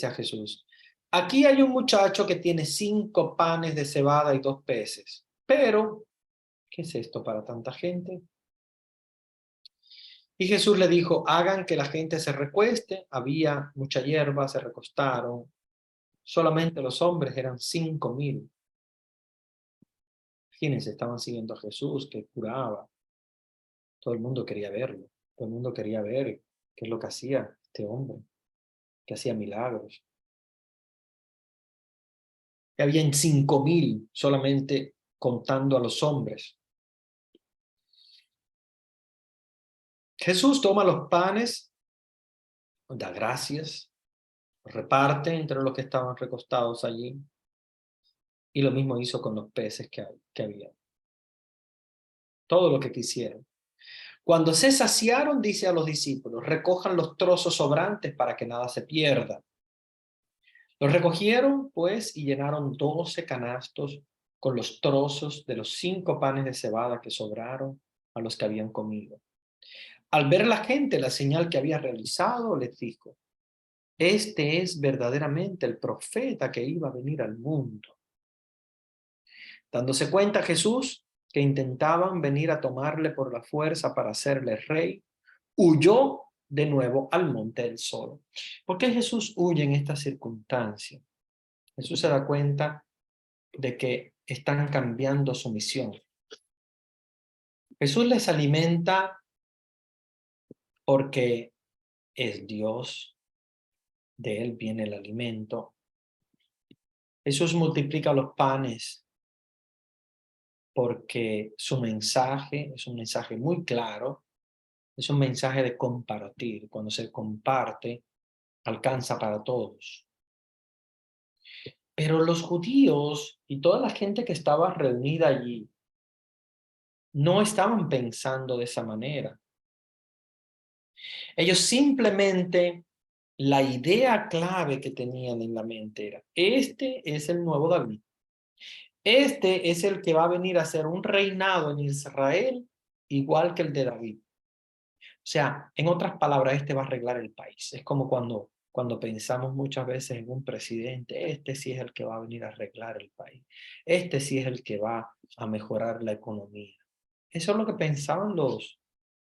a Jesús, aquí hay un muchacho que tiene 5 panes de cebada y 2 peces. Pero, ¿qué es esto para tanta gente? Y Jesús le dijo, hagan que la gente se recueste. Había mucha hierba, se recostaron. Solamente los hombres eran 5.000. Quienes estaban siguiendo a Jesús, que curaba. Todo el mundo quería verlo. Todo el mundo quería ver qué es lo que hacía este hombre, que hacía milagros. Que habían 5.000 solamente contando a los hombres. Jesús toma los panes, da gracias, los reparte entre los que estaban recostados allí. Y lo mismo hizo con los peces que había. Todo lo que quisieron. Cuando se saciaron, dice a los discípulos, recojan los trozos sobrantes para que nada se pierda. Los recogieron, pues, y llenaron 12 canastos con los trozos de los 5 panes de cebada que sobraron a los que habían comido. Al ver la gente la señal que había realizado, les dijo, este es verdaderamente el profeta que iba a venir al mundo. Dándose cuenta Jesús que intentaban venir a tomarle por la fuerza para hacerle rey, huyó de nuevo al monte del sol. ¿Por qué Jesús huye en esta circunstancia? Jesús se da cuenta de que están cambiando su misión. Jesús les alimenta porque es Dios, de Él viene el alimento. Jesús multiplica los panes porque su mensaje es un mensaje muy claro, es un mensaje de compartir. Cuando se comparte, alcanza para todos. Pero los judíos y toda la gente que estaba reunida allí no estaban pensando de esa manera. Ellos simplemente, la idea clave que tenían en la mente era, este es el nuevo David. Este es el que va a venir a hacer un reinado en Israel igual que el de David. O sea, en otras palabras, este va a arreglar el país. Es como cuando pensamos muchas veces en un presidente, este sí es el que va a venir a arreglar el país. Este sí es el que va a mejorar la economía. Eso es lo que pensaban los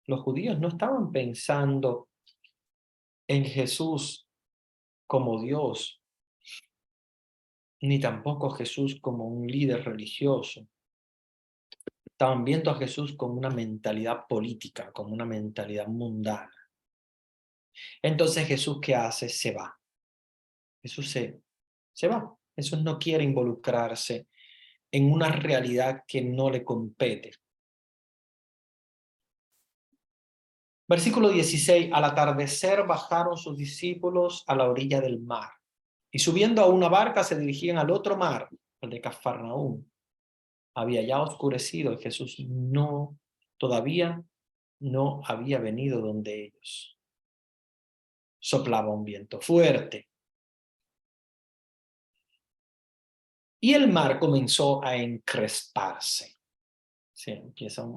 judíos. No estaban pensando en Jesús como Dios, ni tampoco Jesús como un líder religioso. Estaban viendo a Jesús como una mentalidad política, como una mentalidad mundana. Entonces Jesús, ¿qué hace? Se va. Jesús se va. Jesús no quiere involucrarse en una realidad que no le compete. Versículo 16. Al atardecer bajaron sus discípulos a la orilla del mar y subiendo a una barca se dirigían al otro mar, al de Cafarnaúm. Había ya oscurecido y Jesús todavía no había venido donde ellos. Soplaba un viento fuerte. Y el mar comenzó a encresparse. Sí, empieza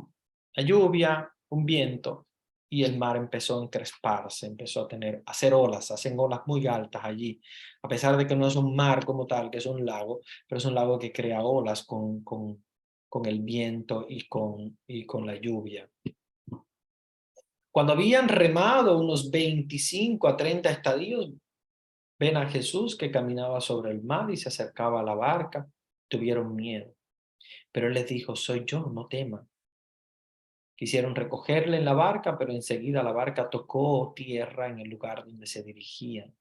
la lluvia, un viento, y el mar empezó a encresparse, empezó a hacer olas, hacen olas muy altas allí, a pesar de que no es un mar como tal, que es un lago, pero es un lago que crea olas con el viento y con la lluvia. Cuando habían remado unos 25 a 30 estadios, ven a Jesús que caminaba sobre el mar y se acercaba a la barca. Tuvieron miedo. Pero él les dijo, soy yo, no teman. Quisieron recogerle en la barca, pero enseguida la barca tocó tierra en el lugar donde se dirigían.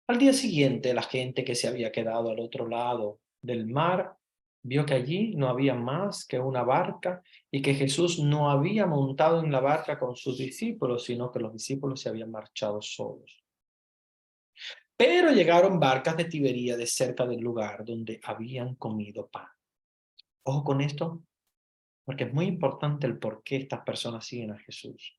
Al día siguiente, la gente que se había quedado al otro lado del mar vio que allí no había más que una barca y que Jesús no había montado en la barca con sus discípulos, sino que los discípulos se habían marchado solos. Pero llegaron barcas de Tiberíades cerca del lugar donde habían comido pan. Ojo con esto, porque es muy importante el por qué estas personas siguen a Jesús.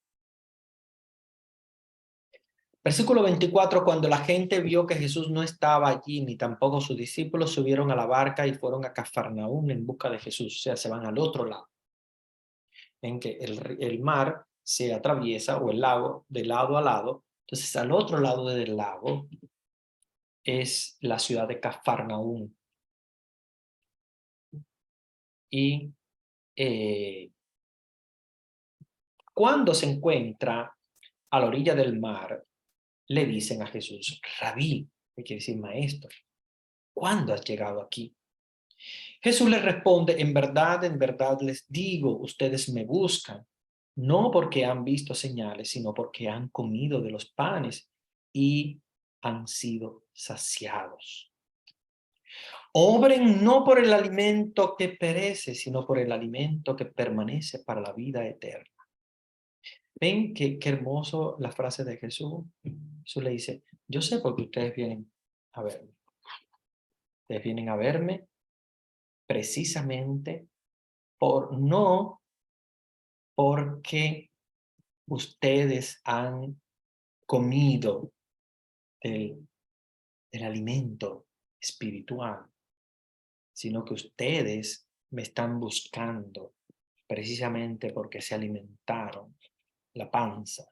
Versículo 24, cuando la gente vio que Jesús no estaba allí, ni tampoco sus discípulos, subieron a la barca y fueron a Cafarnaúm en busca de Jesús. O sea, se van al otro lado. Ven que el mar se atraviesa, o el lago, de lado a lado. Entonces, al otro lado del lago es la ciudad de Cafarnaúm. Y cuando se encuentra a la orilla del mar, le dicen a Jesús, Rabí, que quiere decir maestro, ¿cuándo has llegado aquí? Jesús les responde, en verdad les digo, ustedes me buscan, no porque han visto señales, sino porque han comido de los panes y han sido saciados. Obren no por el alimento que perece, sino por el alimento que permanece para la vida eterna. ¿Ven qué hermoso la frase de Jesús? Jesús le dice, yo sé por qué ustedes vienen a verme. Ustedes vienen a verme precisamente no porque ustedes han comido del alimento espiritual, sino que ustedes me están buscando precisamente porque se alimentaron la panza,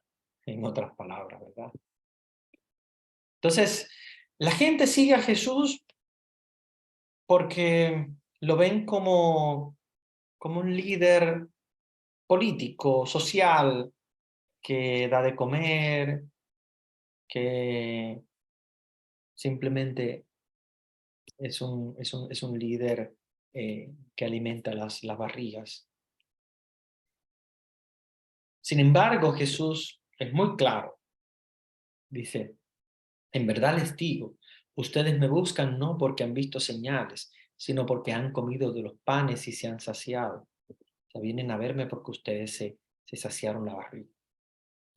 en otras palabras, ¿verdad? Entonces, la gente sigue a Jesús porque lo ven como un líder político, social, que da de comer, que simplemente es un líder que alimenta las barrigas. Sin embargo, Jesús es muy claro. Dice, en verdad les digo, ustedes me buscan no porque han visto señales, sino porque han comido de los panes y se han saciado. O sea, vienen a verme porque ustedes se saciaron la barriga.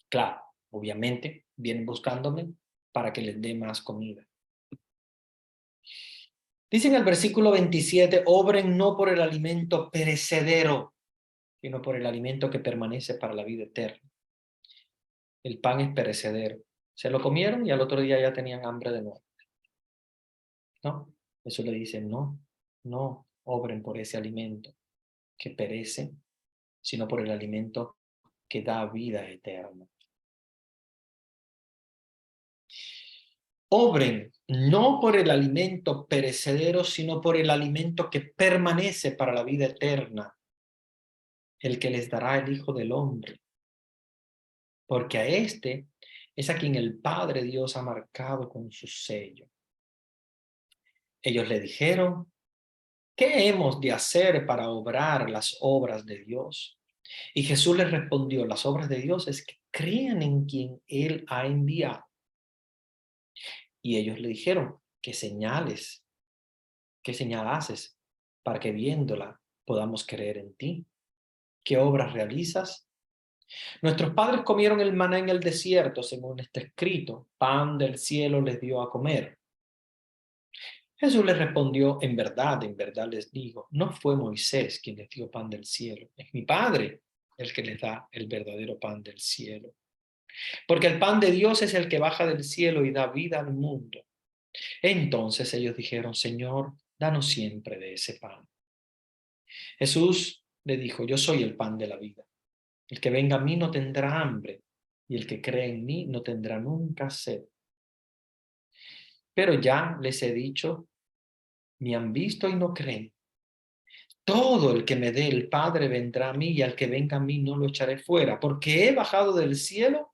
Claro, obviamente, vienen buscándome para que les dé más comida. Dice en el versículo 27, obren no por el alimento perecedero, sino por el alimento que permanece para la vida eterna. El pan es perecedero. Se lo comieron y al otro día ya tenían hambre de nuevo. ¿No? Eso le dice, no obren por ese alimento que perece, sino por el alimento que da vida eterna. Obren no por el alimento perecedero, sino por el alimento que permanece para la vida eterna, el que les dará el Hijo del Hombre. Porque a este es a quien el Padre Dios ha marcado con su sello. Ellos le dijeron, ¿qué hemos de hacer para obrar las obras de Dios? Y Jesús les respondió, las obras de Dios es que crean en quien Él ha enviado. Y ellos le dijeron, ¿qué señal haces para que viéndola podamos creer en ti? ¿Qué obras realizas? Nuestros padres comieron el maná en el desierto, según está escrito, pan del cielo les dio a comer. Jesús les respondió, en verdad les digo, no fue Moisés quien les dio pan del cielo, es mi Padre el que les da el verdadero pan del cielo. Porque el pan de Dios es el que baja del cielo y da vida al mundo. Entonces ellos dijeron, Señor, danos siempre de ese pan. Jesús le dijo, yo soy el pan de la vida. El que venga a mí no tendrá hambre, y el que cree en mí no tendrá nunca sed. Pero ya les he dicho, me han visto y no creen. Todo el que me dé el Padre vendrá a mí, y al que venga a mí no lo echaré fuera, porque he bajado del cielo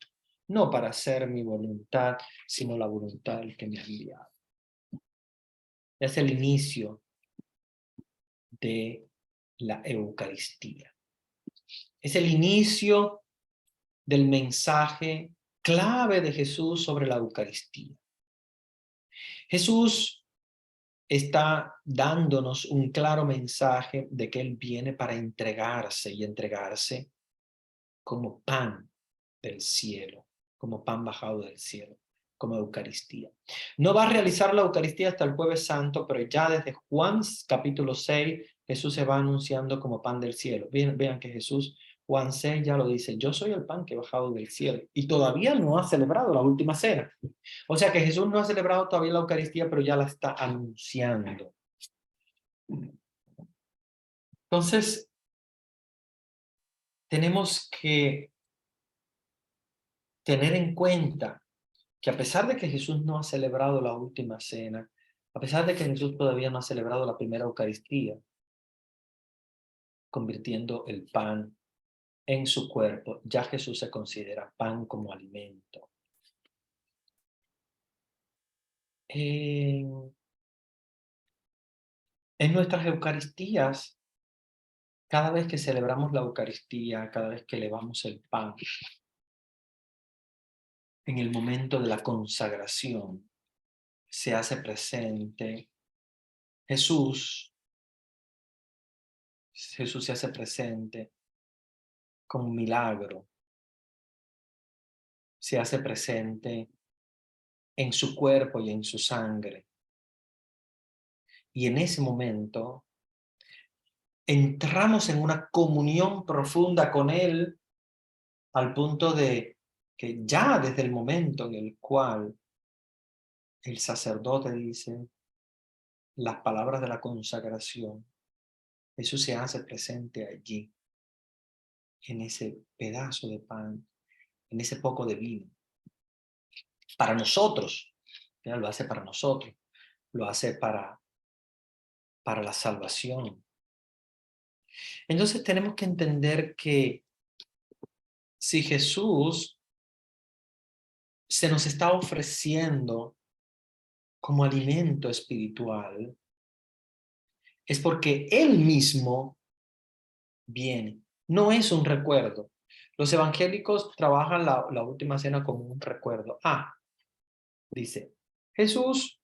no para hacer mi voluntad, sino la voluntad del que me ha enviado. Es el inicio de la Eucaristía. Es el inicio del mensaje clave de Jesús sobre la Eucaristía. Jesús está dándonos un claro mensaje de que Él viene para entregarse y entregarse como pan del cielo, como pan bajado del cielo. como Eucaristía. No va a realizar la Eucaristía hasta el Jueves Santo, pero ya desde Juan capítulo 6, Jesús se va anunciando como pan del cielo. Vean que Jesús, Juan 6 ya lo dice, yo soy el pan que he bajado del cielo. Y todavía no ha celebrado la última cena. O sea que Jesús no ha celebrado todavía la Eucaristía, pero ya la está anunciando. Entonces, tenemos que tener en cuenta que a pesar de que Jesús no ha celebrado la última cena, a pesar de que Jesús todavía no ha celebrado la primera Eucaristía, convirtiendo el pan en su cuerpo, ya Jesús se considera pan como alimento. En nuestras Eucaristías, cada vez que celebramos la Eucaristía, cada vez que elevamos el pan, en el momento de la consagración, se hace presente Jesús. Jesús se hace presente con un milagro, se hace presente en su cuerpo y en su sangre. Y en ese momento entramos en una comunión profunda con Él al punto de que ya desde el momento en el cual el sacerdote dice las palabras de la consagración, Jesús se hace presente allí, en ese pedazo de pan, en ese poco de vino. Para nosotros, ¿ya? Lo hace para nosotros, lo hace para la salvación. Entonces tenemos que entender que si Jesús se nos está ofreciendo como alimento espiritual, es porque Él mismo viene. No es un recuerdo. Los evangélicos trabajan la última cena como un recuerdo. Dice, Jesús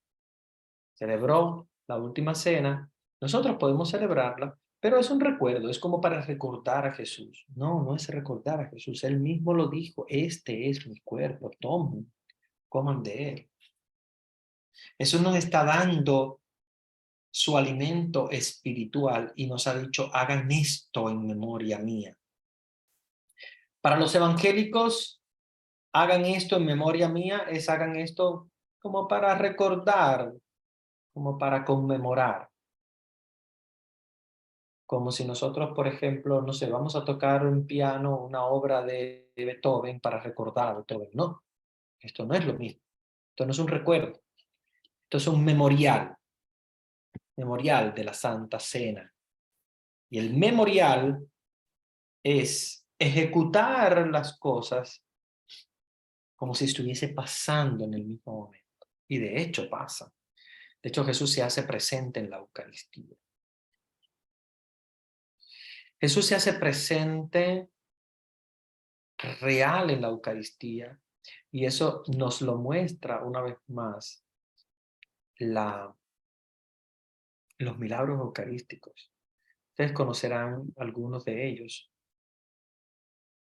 celebró la última cena, nosotros podemos celebrarla, pero es un recuerdo, es como para recordar a Jesús. No, no es recordar a Jesús, Él mismo lo dijo, este es mi cuerpo, tomen, coman de Él. Eso nos está dando su alimento espiritual y nos ha dicho, hagan esto en memoria mía. Para los evangélicos, hagan esto en memoria mía, hagan esto como para recordar, como para conmemorar. Como si nosotros, por ejemplo, no sé, vamos a tocar un piano, una obra de Beethoven para recordar a Beethoven. No, esto no es lo mismo. Esto no es un recuerdo. Esto es un memorial de la Santa Cena. Y el memorial es ejecutar las cosas como si estuviese pasando en el mismo momento. Y de hecho pasa. De hecho, Jesús se hace presente en la Eucaristía. Jesús se hace presente real en la Eucaristía y eso nos lo muestra una vez más los milagros eucarísticos. Ustedes conocerán algunos de ellos.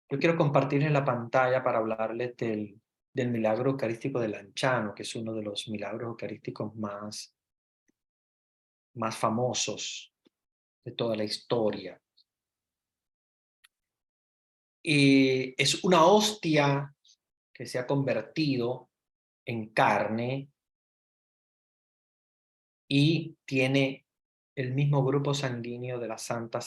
Yo quiero compartir en la pantalla para hablarles del milagro eucarístico del Lanciano, que es uno de los milagros eucarísticos más famosos de toda la historia. Y es una hostia que se ha convertido en carne y tiene el mismo grupo sanguíneo de la Santa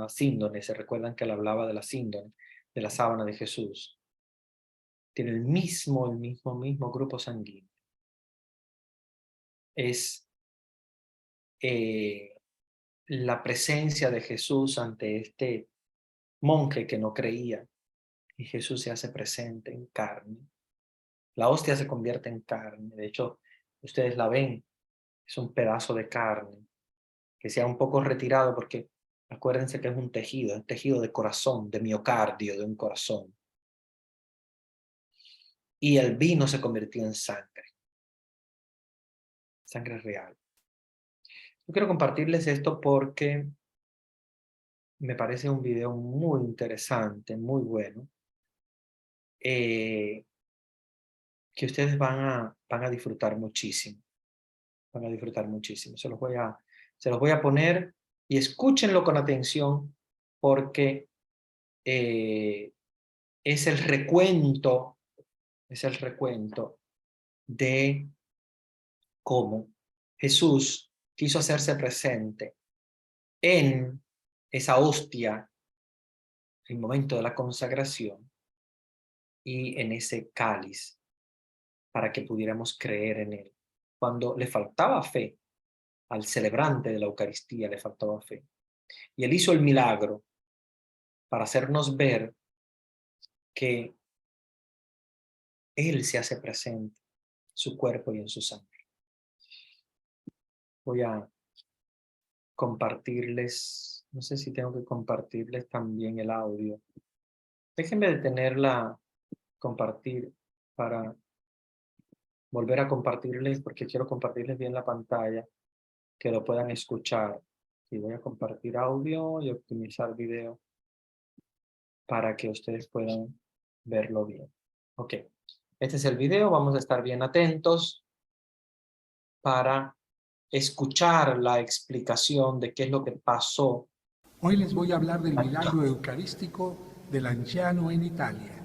Síndone. Se recuerdan que él hablaba de la síndone, de la sábana de Jesús. Tiene el mismo grupo sanguíneo. Es la presencia de Jesús ante este monje que no creía. Y Jesús se hace presente en carne. La hostia se convierte en carne. De hecho, ustedes la ven. Es un pedazo de carne que se ha un poco retirado porque acuérdense que es un tejido de corazón, de miocardio, de un corazón. Y el vino se convirtió en sangre real. Yo quiero compartirles esto porque me parece un video muy interesante, muy bueno. que ustedes van a disfrutar muchísimo. Van a disfrutar muchísimo. Se los voy a poner y escúchenlo con atención porque eh, es el recuento, es el recuento de cómo Jesús quiso hacerse presente en esa hostia, el momento de la consagración, y en ese cáliz, para que pudiéramos creer en él. Cuando le faltaba fe, al celebrante de la Eucaristía le faltaba fe. Y él hizo el milagro para hacernos ver que él se hace presente en su cuerpo y en su sangre. Voy a compartirles, no sé si tengo que compartirles también el audio. Déjenme detenerla, compartir, para volver a compartirles, porque quiero compartirles bien la pantalla, que lo puedan escuchar. Y voy a compartir audio y optimizar video para que ustedes puedan verlo bien. Ok, este es el video, vamos a estar bien atentos para escuchar la explicación de qué es lo que pasó. Hoy les voy a hablar del milagro eucarístico de Lanciano en Italia.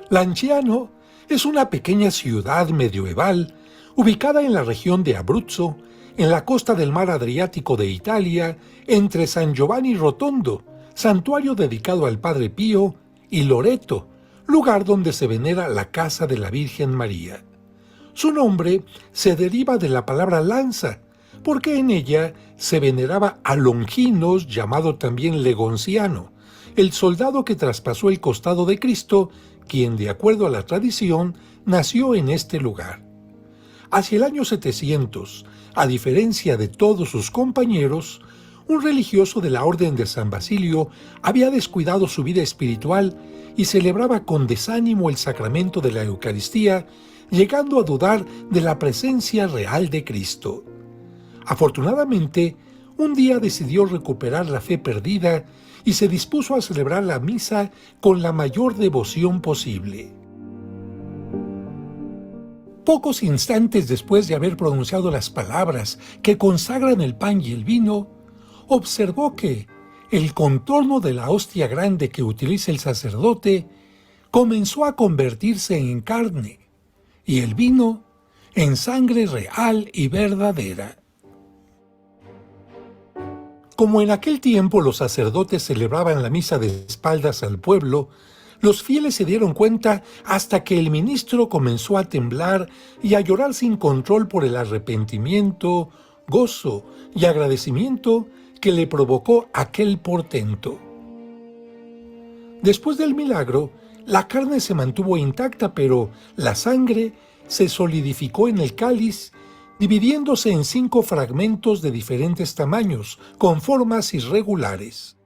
Lanciano es una pequeña ciudad medieval ubicada en la región de Abruzzo, en la costa del mar Adriático de Italia, entre San Giovanni Rotondo, santuario dedicado al Padre Pío, y Loreto, lugar donde se venera la casa de la Virgen María. Su nombre se deriva de la palabra lanza, porque en ella se veneraba a Longinos, llamado también Legonciano, el soldado que traspasó el costado de Cristo, quien, de acuerdo a la tradición, nació en este lugar. Hacia el año 700, a diferencia de todos sus compañeros, un religioso de la Orden de San Basilio había descuidado su vida espiritual y celebraba con desánimo el sacramento de la Eucaristía, llegando a dudar de la presencia real de Cristo. Afortunadamente, un día decidió recuperar la fe perdida y se dispuso a celebrar la misa con la mayor devoción posible. Pocos instantes después de haber pronunciado las palabras que consagran el pan y el vino, observó que el contorno de la hostia grande que utiliza el sacerdote comenzó a convertirse en carne y el vino en sangre real y verdadera. Como en aquel tiempo los sacerdotes celebraban la misa de espaldas al pueblo, los fieles se dieron cuenta hasta que el ministro comenzó a temblar y a llorar sin control por el arrepentimiento, gozo y agradecimiento que le provocó aquel portento. Después del milagro, la carne se mantuvo intacta, pero la sangre se solidificó en el cáliz, dividiéndose en 5 fragmentos de diferentes tamaños, con formas irregulares.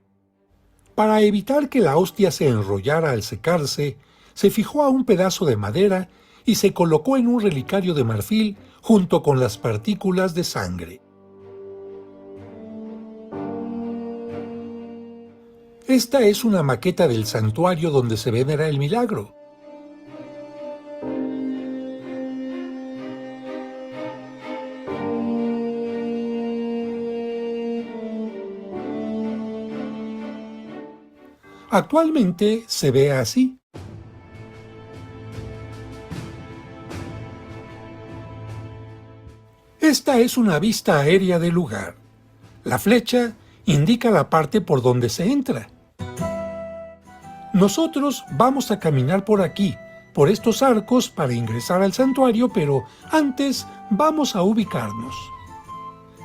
Para evitar que la hostia se enrollara al secarse, se fijó a un pedazo de madera y se colocó en un relicario de marfil junto con las partículas de sangre. Esta es una maqueta del santuario donde se venera el milagro. Actualmente se ve así. Esta es una vista aérea del lugar. La flecha indica la parte por donde se entra. Nosotros vamos a caminar por aquí, por estos arcos para ingresar al santuario, pero antes vamos a ubicarnos.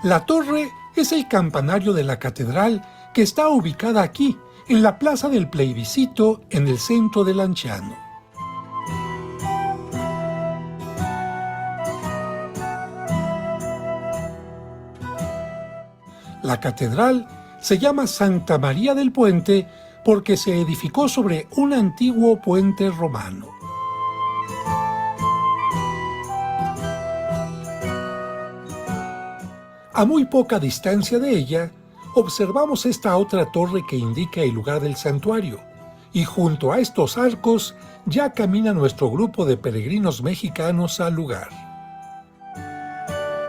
La torre es el campanario de la catedral que está ubicada aquí, en la Plaza del Plebiscito, en el centro de Lanciano. La catedral se llama Santa María del Puente porque se edificó sobre un antiguo puente romano. A muy poca distancia de ella, observamos esta otra torre que indica el lugar del santuario, y junto a estos arcos ya camina nuestro grupo de peregrinos mexicanos al lugar.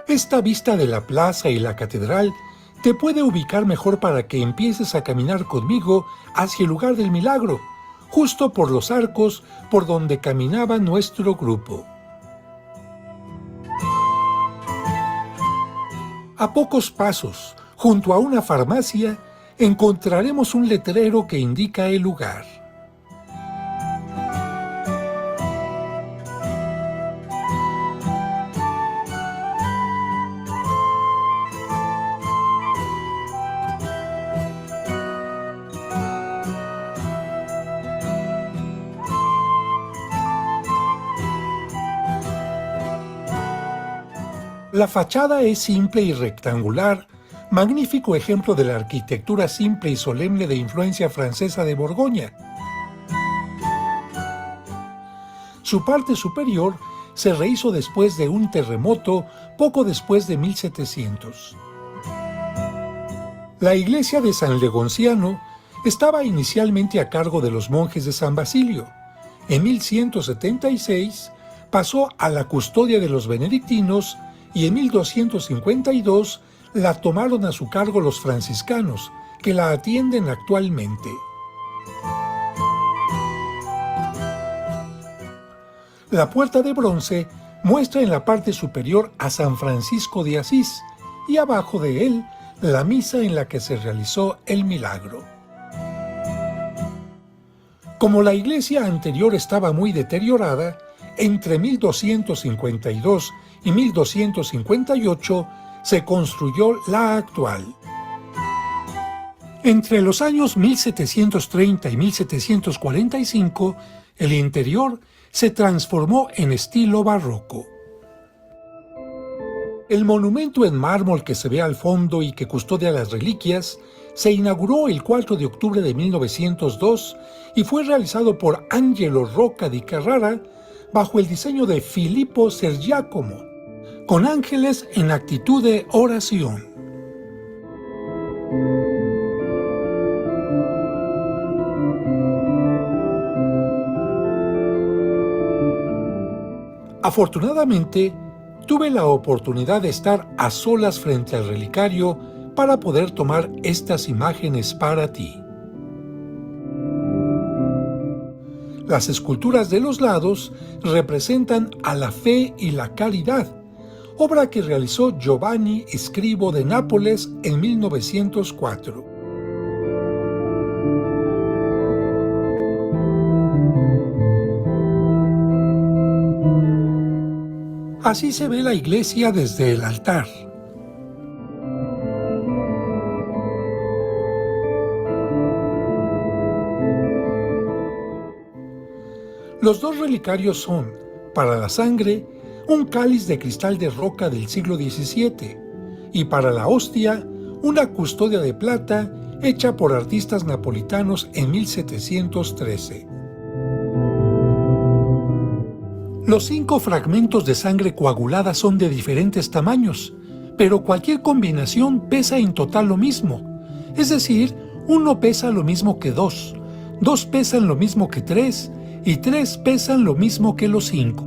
Esta vista de la plaza y la catedral te puede ubicar mejor para que empieces a caminar conmigo hacia el lugar del milagro, justo por los arcos por donde caminaba nuestro grupo. A pocos pasos, junto a una farmacia, encontraremos un letrero que indica el lugar. La fachada es simple y rectangular, magnífico ejemplo de la arquitectura simple y solemne de influencia francesa de Borgoña. Su parte superior se rehizo después de un terremoto poco después de 1700. La iglesia de San Legonciano estaba inicialmente a cargo de los monjes de San Basilio. En 1176 pasó a la custodia de los benedictinos y en 1252 la tomaron a su cargo los franciscanos, que la atienden actualmente. La puerta de bronce muestra en la parte superior a San Francisco de Asís y abajo de él la misa en la que se realizó el milagro. Como la iglesia anterior estaba muy deteriorada, entre 1252 y 1258 se construyó la actual. Entre los años 1730 y 1745, el interior se transformó en estilo barroco. El monumento en mármol que se ve al fondo y que custodia las reliquias se inauguró el 4 de octubre de 1902 y fue realizado por Angelo Rocca di Carrara bajo el diseño de Filippo Sergiacomo, con ángeles en actitud de oración. Afortunadamente, tuve la oportunidad de estar a solas frente al relicario para poder tomar estas imágenes para ti. Las esculturas de los lados representan a la fe y la caridad, obra que realizó Giovanni Scribo de Nápoles en 1904. Así se ve la iglesia desde el altar. Los dos relicarios son, para la sangre, un cáliz de cristal de roca del siglo XVII y para la hostia, una custodia de plata hecha por artistas napolitanos en 1713. Los 5 fragmentos de sangre coagulada son de diferentes tamaños, pero cualquier combinación pesa en total lo mismo. Es decir, 1 pesa lo mismo que 2, 2 pesan lo mismo que 3 y 3 pesan lo mismo que los 5.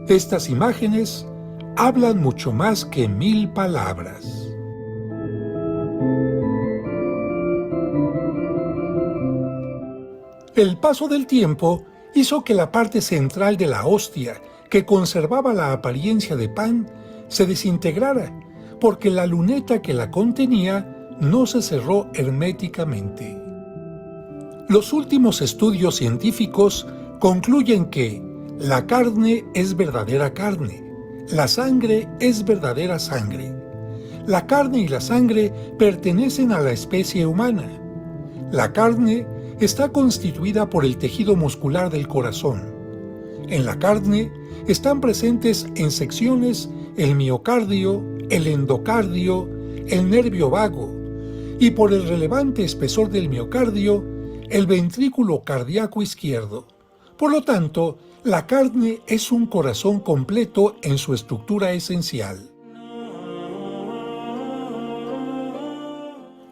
Estas imágenes hablan mucho más que 1000 palabras. El paso del tiempo hizo que la parte central de la hostia, que conservaba la apariencia de pan, se desintegrara, porque la luneta que la contenía no se cerró herméticamente. Los últimos estudios científicos concluyen que la carne es verdadera carne, la sangre es verdadera sangre. La carne y la sangre pertenecen a la especie humana. La carne está constituida por el tejido muscular del corazón. En la carne están presentes en secciones el miocardio, el endocardio, el nervio vago, y por el relevante espesor del miocardio, el ventrículo cardíaco izquierdo. Por lo tanto, la carne es un corazón completo en su estructura esencial.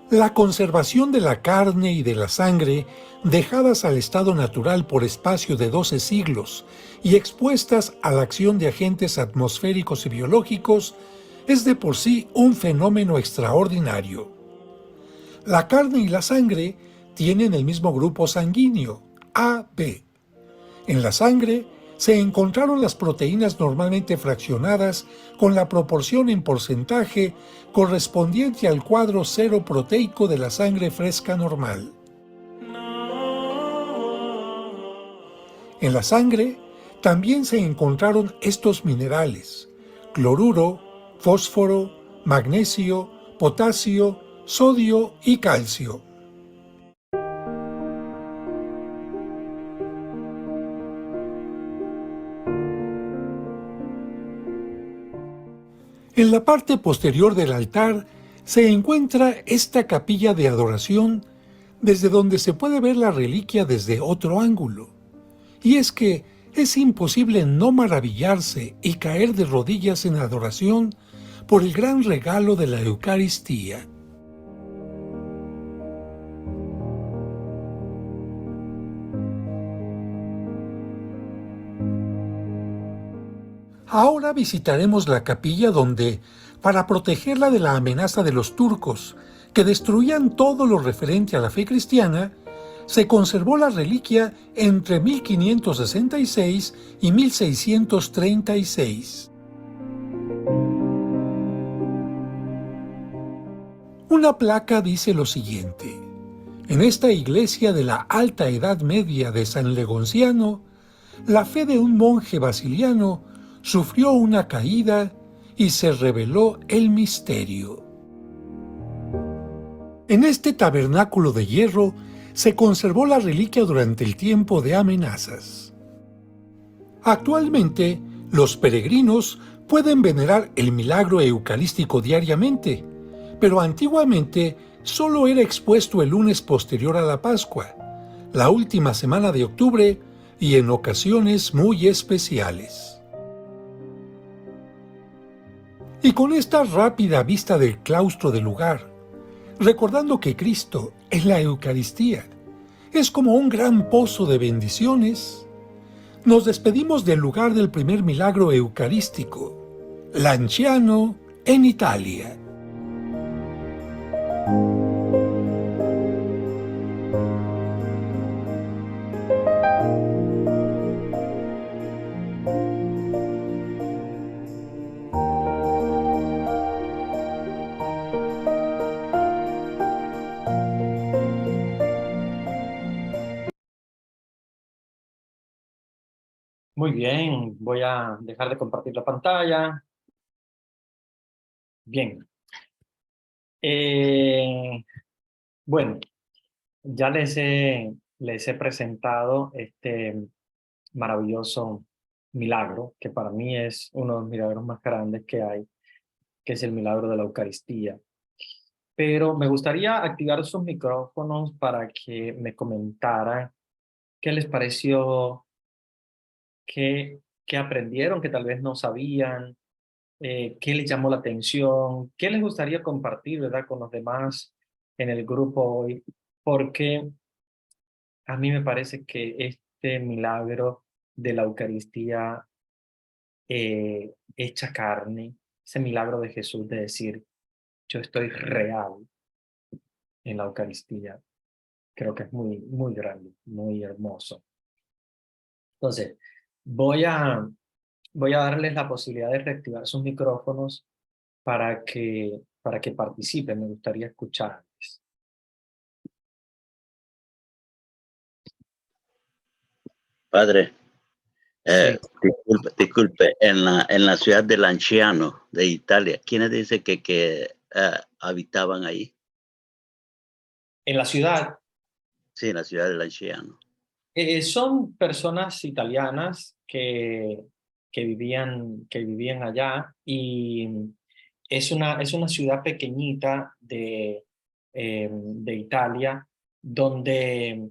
La conservación de la carne y de la sangre, dejadas al estado natural por espacio de 12 siglos y expuestas a la acción de agentes atmosféricos y biológicos, es de por sí un fenómeno extraordinario. La carne y la sangre tienen el mismo grupo sanguíneo, AB. En la sangre se encontraron las proteínas normalmente fraccionadas con la proporción en porcentaje correspondiente al cuadro cero proteico de la sangre fresca normal. En la sangre también se encontraron estos minerales: cloruro, fósforo, magnesio, potasio, sodio y calcio. En la parte posterior del altar se encuentra esta capilla de adoración, desde donde se puede ver la reliquia desde otro ángulo. Y es que es imposible no maravillarse y caer de rodillas en adoración por el gran regalo de la Eucaristía. Ahora visitaremos la capilla donde, para protegerla de la amenaza de los turcos, que destruían todo lo referente a la fe cristiana, se conservó la reliquia entre 1566 y 1636. Una placa dice lo siguiente: en esta iglesia de la Alta Edad Media de San Legonciano, la fe de un monje basiliano sufrió una caída y se reveló el misterio. En este tabernáculo de hierro se conservó la reliquia durante el tiempo de amenazas. Actualmente, los peregrinos pueden venerar el milagro eucarístico diariamente, pero antiguamente solo era expuesto el lunes posterior a la Pascua, la última semana de octubre y en ocasiones muy especiales. Y con esta rápida vista del claustro del lugar, recordando que Cristo en la Eucaristía es como un gran pozo de bendiciones, nos despedimos del lugar del primer milagro eucarístico, Lanciano, en Italia. Muy bien, voy a dejar de compartir la pantalla. Bien. Bueno, ya les he presentado este maravilloso milagro, que para mí es uno de los milagros más grandes que hay, que es el milagro de la Eucaristía. Pero me gustaría activar sus micrófonos para que me comentaran qué les pareció, qué aprendieron, que tal vez no sabían, qué les llamó la atención, qué les gustaría compartir, ¿verdad?, con los demás en el grupo hoy, porque a mí me parece que este milagro de la Eucaristía hecha carne, ese milagro de Jesús de decir, yo estoy real en la Eucaristía, creo que es muy, muy grande, muy hermoso. Entonces, voy a, voy a darles la posibilidad de reactivar sus micrófonos para que participen. Me gustaría escucharles. Padre, Sí. disculpe, en la ciudad de Lanciano, de Italia, ¿quiénes dicen que habitaban ahí? En la ciudad, Sí, en la ciudad de Lanciano. son personas italianas que vivían allá, y es una ciudad pequeñita de Italia donde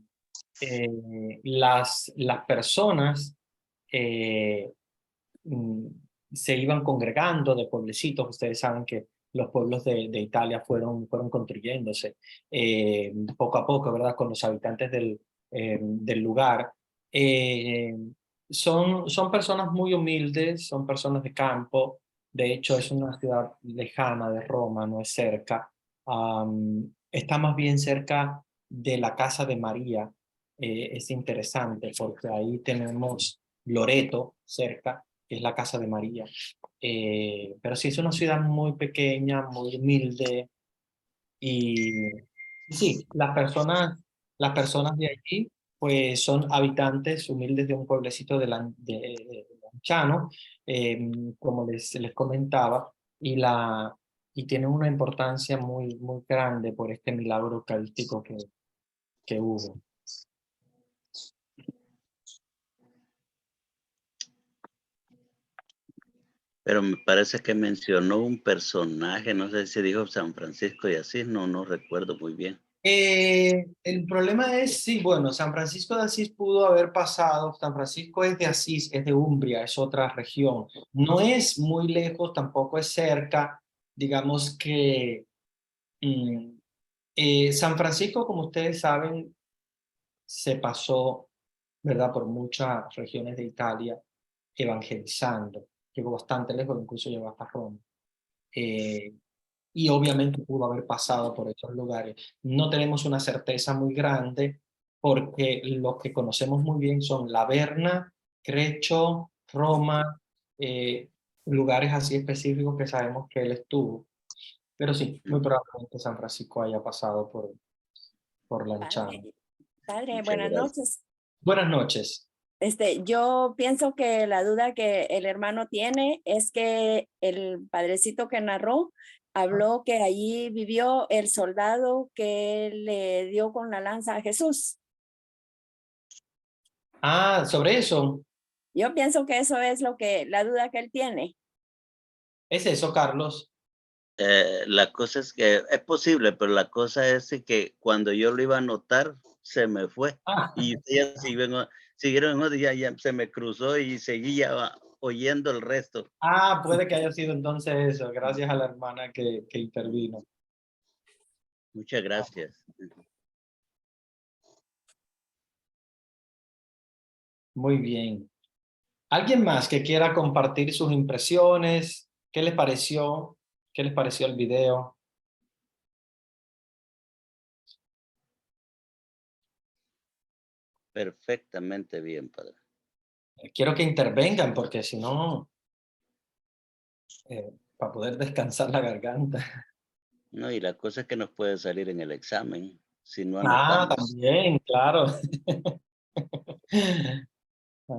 las personas eh, mm, se iban congregando de pueblecitos. Ustedes saben que los pueblos de Italia fueron construyéndose poco a poco, ¿verdad? Con los habitantes del lugar. Eh, son personas muy humildes, son personas de campo. De hecho, es una ciudad lejana de Roma, no es cerca. Está más bien cerca de la casa de María. Es interesante porque ahí tenemos Loreto cerca, que es la casa de María. Pero sí, es una ciudad muy pequeña, muy humilde. Y sí, las personas de allí pues son habitantes humildes de un pueblecito de Lanciano, como les comentaba, y tienen una importancia muy grande por este milagro eucarístico que hubo. Pero me parece que mencionó un personaje, no sé si dijo San Francisco y así, no recuerdo muy bien. El problema es, sí, bueno, San Francisco de Asís pudo haber pasado. San Francisco es de Asís, es de Umbria, es otra región. No es muy lejos, tampoco es cerca. Digamos que mm, San Francisco, como ustedes saben, se pasó, ¿verdad?, por muchas regiones de Italia evangelizando. Llegó bastante lejos, incluso llegó hasta Roma. Eh, y obviamente pudo haber pasado por esos lugares. No tenemos una certeza muy grande porque lo que conocemos muy bien son Laverna, Crecho, Roma, eh, lugares así específicos que sabemos que él estuvo. Pero sí, muy probablemente San Francisco haya pasado por Padre, Lanciano. padre, Muchas buenas gracias. noches. Buenas noches. Yo pienso que la duda que el hermano tiene es que el padrecito que narró habló que allí vivió el soldado que le dio con la lanza a Jesús. Ah, sobre eso. Yo pienso que eso es la duda que él tiene. Es eso, Carlos. La cosa es que es posible, pero la cosa es que cuando yo lo iba a anotar, se me fue. Ah, Y ustedes siguieron en otro, ya se me cruzó y seguía oyendo el resto. puede que haya sido entonces eso, gracias a la hermana que intervino. Muchas gracias. Muy bien. ¿Alguien más que quiera compartir sus impresiones? ¿Qué les pareció? ¿Qué les pareció el video? Perfectamente bien, padre. Quiero que intervengan porque si no, para poder descansar la garganta. No, y la cosa es que nos puede salir en el examen si no Ah, anotamos. también, claro.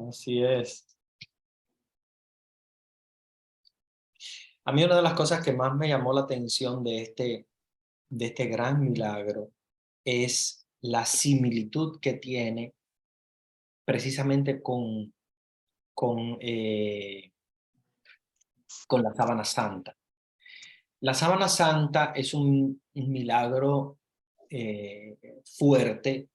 Así es. A mí una de las cosas que más me llamó la atención de este gran milagro es la similitud que tiene precisamente con con la sábana santa. La sábana santa es un milagro fuerte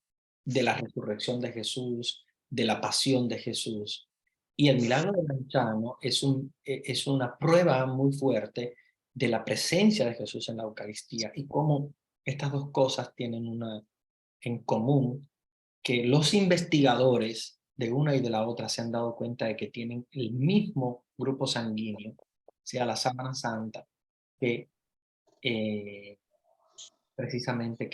de la resurrección de Jesús, de la pasión de Jesús. Y el milagro del Lanciano es una prueba muy fuerte de la presencia de Jesús en la Eucaristía y cómo estas dos cosas tienen una en común, que los investigadores de una y de la otra se han dado cuenta de que tienen el mismo grupo sanguíneo, sea la sábana santa, que precisamente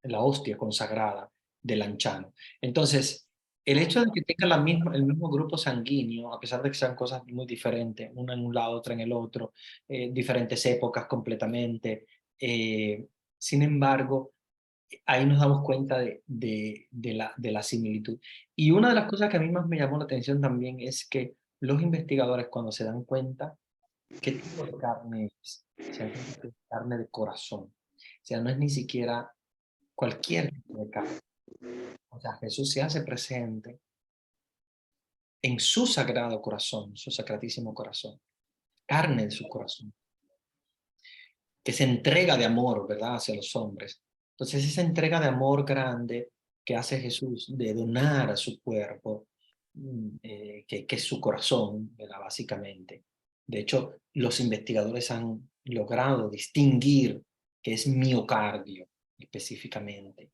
la hostia consagrada del Lanciano. Entonces, el hecho de que tenga el mismo grupo sanguíneo, a pesar de que sean cosas muy diferentes, una en un lado, otra en el otro, diferentes épocas completamente, sin embargo, ahí nos damos cuenta de la similitud. Y una de las cosas que a mí más me llamó la atención también es que los investigadores, cuando se dan cuenta qué tipo de carne es, se dan cuenta que es carne de corazón. O sea, no es ni siquiera cualquier tipo de carne. O sea, Jesús se hace presente en su sagrado corazón, su sacratísimo corazón, carne de su corazón, que se entrega de amor, ¿verdad?, hacia los hombres. Entonces, esa entrega de amor grande que hace Jesús de donar a su cuerpo, que es su corazón, ¿verdad?, básicamente, De hecho, los investigadores han logrado distinguir que es miocardio específicamente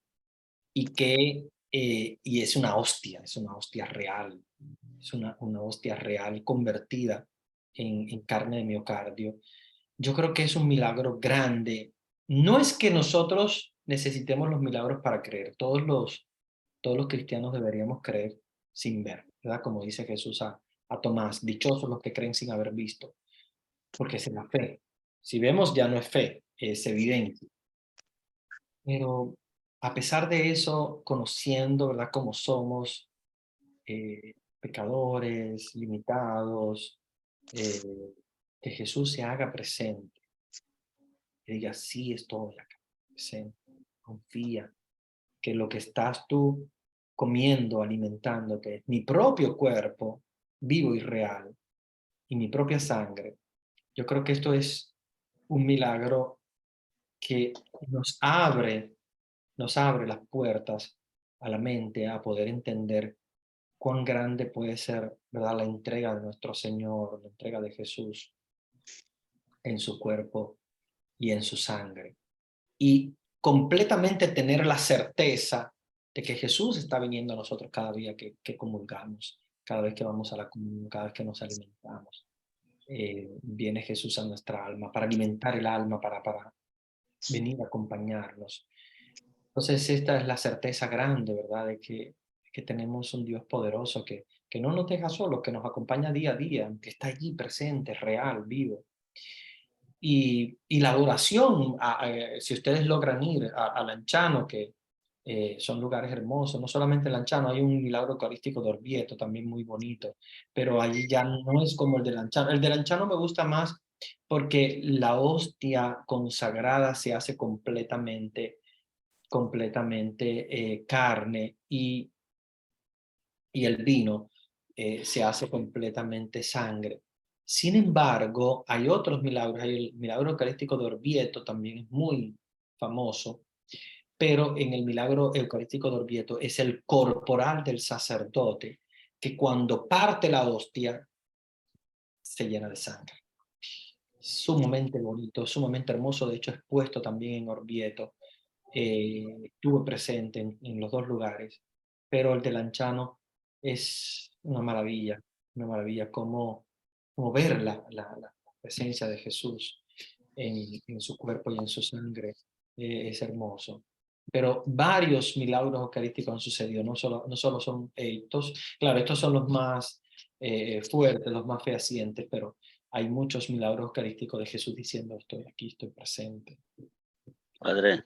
y es una hostia real, es una hostia real convertida en carne de miocardio. Yo creo que es un milagro grande. No es que nosotros necesitemos los milagros para creer, todos los cristianos deberíamos creer sin ver, ¿verdad? Como dice Jesús a Tomás, dichosos los que creen sin haber visto, porque es la fe. Si vemos ya no es fe, es evidencia. Pero a pesar de eso, conociendo, ¿verdad? Cómo somos pecadores, limitados, eh, que Jesús se haga presente, que diga, sí estoy acá presente, confía que lo que estás tú comiendo, alimentándote, es mi propio cuerpo vivo y real y mi propia sangre. Yo creo que esto es un milagro que nos abre las puertas a la mente a poder entender cuán grande puede ser, ¿verdad?, la entrega de nuestro Señor, la entrega de Jesús en su cuerpo y en su sangre. Y completamente tener la certeza de que Jesús está viniendo a nosotros cada día que comulgamos, cada vez que vamos a la comunión, cada vez que nos alimentamos. Viene Jesús a nuestra alma para alimentar el alma, para venir a acompañarnos. Entonces esta es la certeza grande, ¿verdad? De que tenemos un Dios poderoso que no nos deja solos, que nos acompaña día a día, que está allí presente, real, vivo. Y la adoración, si ustedes logran ir a Lanciano, que son lugares hermosos, no solamente en Lanciano, hay un milagro eucarístico de Orvieto, también muy bonito, pero allí ya no es como el de Lanciano. El de Lanciano me gusta más porque la hostia consagrada se hace completamente carne y el vino se hace completamente sangre. Sin embargo, hay otros milagros. Hay el milagro eucarístico de Orvieto, también es muy famoso, pero en el milagro eucarístico de Orvieto es el corporal del sacerdote, que cuando parte la hostia se llena de sangre. Sumamente bonito, sumamente hermoso, de hecho expuesto también en Orvieto. Estuve presente en los dos lugares, pero el de Lanciano es una maravilla como ver la presencia de Jesús en su cuerpo y en su sangre, es hermoso. Pero varios milagros eucarísticos han sucedido, no solo son estos, claro, estos son los más fuertes, los más fehacientes, pero hay muchos milagros eucarísticos de Jesús diciendo, estoy aquí, estoy presente. Padre,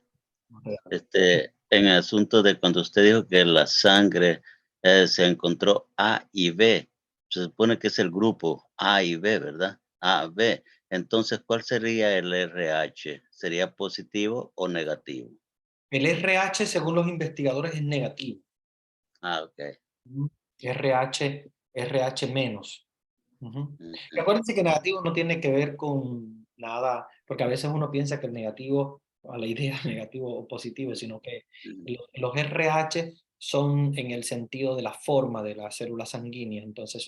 en el asunto de cuando usted dijo que la sangre se encontró A y B, se supone que es el grupo A y B, ¿verdad? A, B. Entonces, ¿cuál sería el RH? ¿Sería positivo o negativo? El RH, según los investigadores, es negativo. Ah, ok. RH menos. Y Ujú. acuérdense que negativo no tiene que ver con nada, porque a veces uno piensa que el negativo, a la idea negativo o positivo, sino que Ujú. los RH son en el sentido de la forma de la célula sanguínea, entonces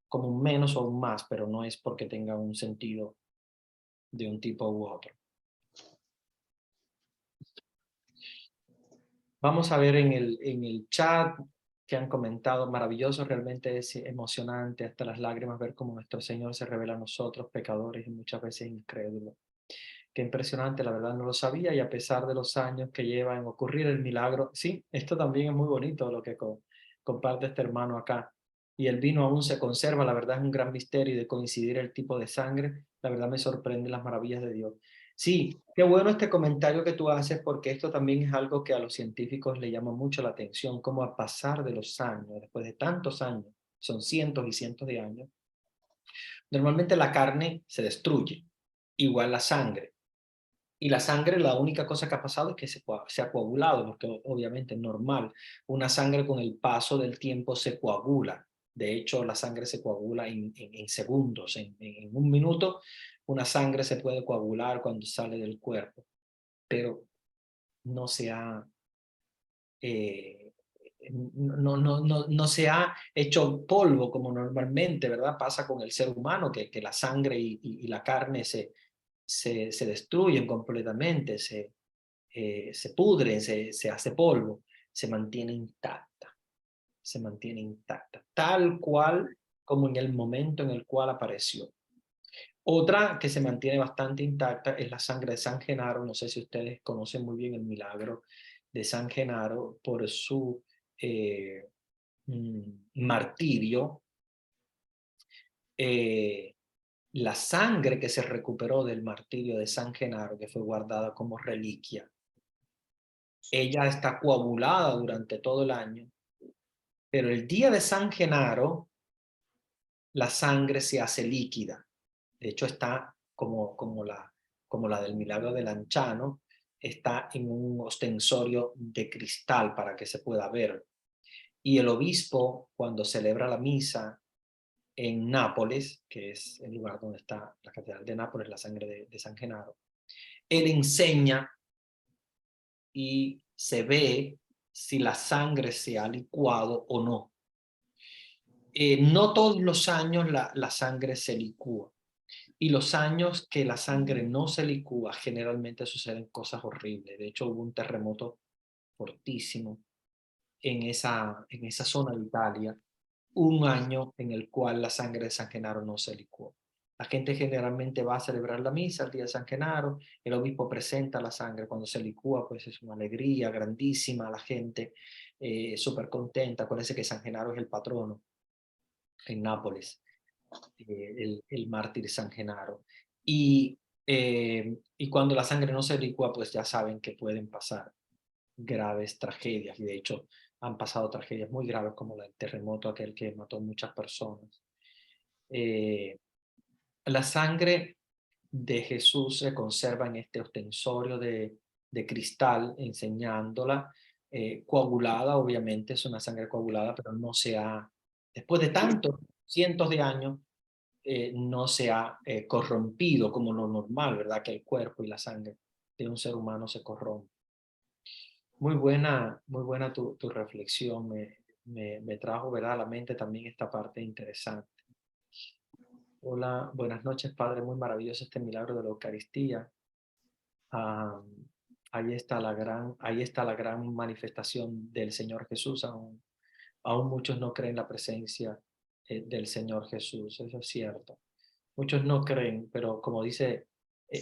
como un menos o un más, pero no es porque tenga un sentido de un tipo u otro. Vamos a ver en el chat que han comentado, maravilloso, realmente es emocionante, hasta las lágrimas, ver cómo nuestro Señor se revela a nosotros, pecadores y muchas veces incrédulos. Qué impresionante, la verdad no lo sabía, y a pesar de los años que lleva en ocurrir el milagro, sí, esto también es muy bonito lo que comparte este hermano acá. Y el vino aún se conserva, la verdad es un gran misterio, y de coincidir el tipo de sangre, la verdad me sorprende las maravillas de Dios. Sí, qué bueno este comentario que tú haces, porque esto también es algo que a los científicos le llama mucho la atención, cómo a pasar de los años, después de tantos años, son cientos y cientos de años, normalmente la carne se destruye, igual la sangre. Y la sangre, la única cosa que ha pasado es que se ha coagulado, porque obviamente es normal. Una sangre con el paso del tiempo se coagula. De hecho, la sangre se coagula en segundos. En un minuto, una sangre se puede coagular cuando sale del cuerpo, pero no se ha no se ha hecho polvo como normalmente, ¿verdad? Pasa con el ser humano, que la sangre y la carne se destruyen completamente, se pudren, se hace polvo, se mantiene intacta, tal cual como en el momento en el cual apareció. Otra que se mantiene bastante intacta es la sangre de San Genaro. No sé si ustedes conocen muy bien el milagro de San Genaro por su martirio. La sangre que se recuperó del martirio de San Genaro, que fue guardada como reliquia, ella está coagulada durante todo el año, pero el día de San Genaro la sangre se hace líquida. De hecho, está como la del milagro del Lanciano, está en un ostensorio de cristal para que se pueda ver. Y el obispo, cuando celebra la misa en Nápoles, que es el lugar donde está la catedral de Nápoles, la sangre de San Genaro, él enseña y se ve si la sangre se ha licuado o no. No todos los años la sangre se licúa. Y los años que la sangre no se licúa, generalmente suceden cosas horribles. De hecho, hubo un terremoto fortísimo en esa zona de Italia, un año en el cual la sangre de San Genaro no se licuó. La gente generalmente va a celebrar la misa el día de San Genaro, el obispo presenta la sangre, cuando se licúa pues es una alegría grandísima, la gente súper contenta. Acuérdense que San Genaro es el patrono en Nápoles, el mártir San Genaro. Y cuando la sangre no se licúa, pues ya saben que pueden pasar graves tragedias, y de hecho han pasado tragedias muy graves como el terremoto aquel que mató muchas personas. La sangre de Jesús se conserva en este ostensorio de cristal, enseñándola, coagulada, obviamente es una sangre coagulada, pero no se ha, después de tantos cientos de años, no se ha corrompido como lo normal, ¿verdad? Que el cuerpo y la sangre de un ser humano se corrompen. Muy buena tu reflexión, me trajo, ¿verdad?, a la mente también esta parte interesante. Hola, buenas noches, Padre, muy maravilloso este milagro de la Eucaristía. Ahí está la gran manifestación del Señor Jesús. Aún muchos no creen la presencia del Señor Jesús, eso es cierto. Muchos no creen, pero como dice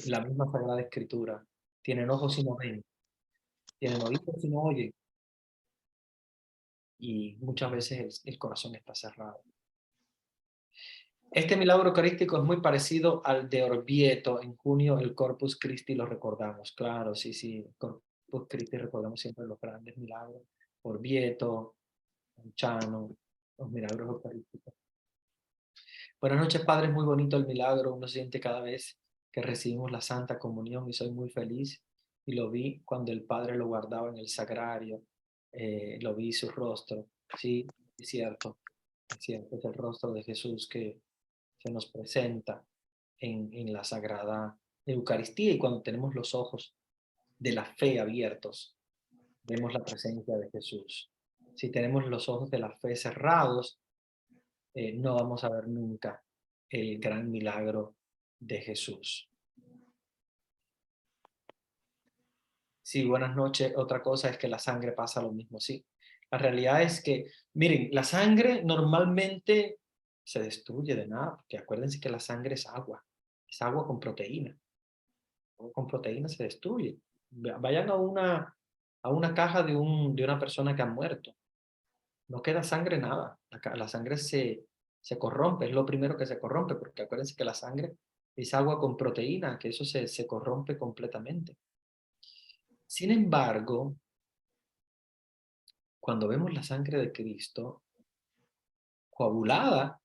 la misma Sagrada Escritura, tienen ojos y no ven, tienen oídos y no oyen, y muchas veces el corazón está cerrado. Este milagro eucarístico es muy parecido al de Orvieto. En junio el Corpus Christi lo recordamos. Claro, sí, Corpus Christi recordamos siempre los grandes milagros. Orvieto, Lanciano, los milagros eucarísticos. Buenas noches, Padre, es muy bonito el milagro. Uno siente cada vez que recibimos la Santa Comunión y soy muy feliz. Y lo vi cuando el Padre lo guardaba en el sagrario. Lo vi su rostro. Sí, es cierto. Es cierto, es el rostro de Jesús que se nos presenta en la Sagrada Eucaristía, y cuando tenemos los ojos de la fe abiertos, vemos la presencia de Jesús. Si tenemos los ojos de la fe cerrados, no vamos a ver nunca el gran milagro de Jesús. Sí, buenas noches. Otra cosa es que la sangre pasa lo mismo, sí. La realidad es que, miren, la sangre normalmente se destruye de nada, porque acuérdense que la sangre es agua con proteína. Con proteína se destruye. Vayan a una caja de una persona que ha muerto. No queda sangre, nada. La sangre se corrompe, es lo primero que se corrompe, porque acuérdense que la sangre es agua con proteína, que eso se corrompe completamente. Sin embargo, cuando vemos la sangre de Cristo coagulada,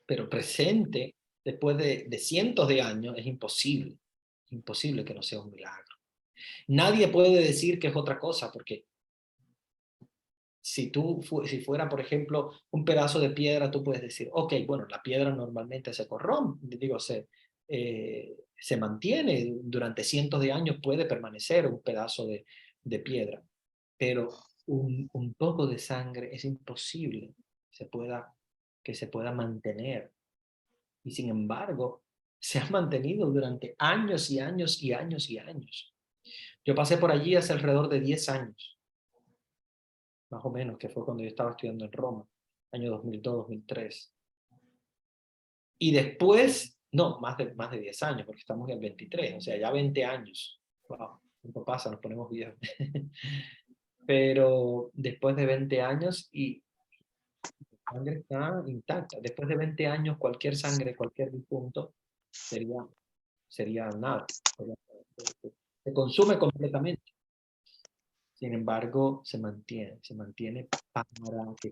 pero presente después de cientos de años, es imposible que no sea un milagro. Nadie puede decir que es otra cosa, porque si fuera, por ejemplo, un pedazo de piedra, tú puedes decir, ok, bueno, la piedra normalmente se corrompe, se mantiene durante cientos de años, puede permanecer un pedazo de piedra, pero un poco de sangre es imposible que se pueda mantener. Y sin embargo, se ha mantenido durante años y años y años y años. Yo pasé por allí hace alrededor de 10 años, más o menos, que fue cuando yo estaba estudiando en Roma, año 2002-2003. Y después, no, más de 10 años, porque estamos en el 23, o sea, ya 20 años. Wow, tiempo pasa, nos ponemos viejos. Pero después de 20 años y la sangre está intacta. Después de 20 años, cualquier sangre, cualquier difunto sería nada. Se consume completamente. Sin embargo, se mantiene para que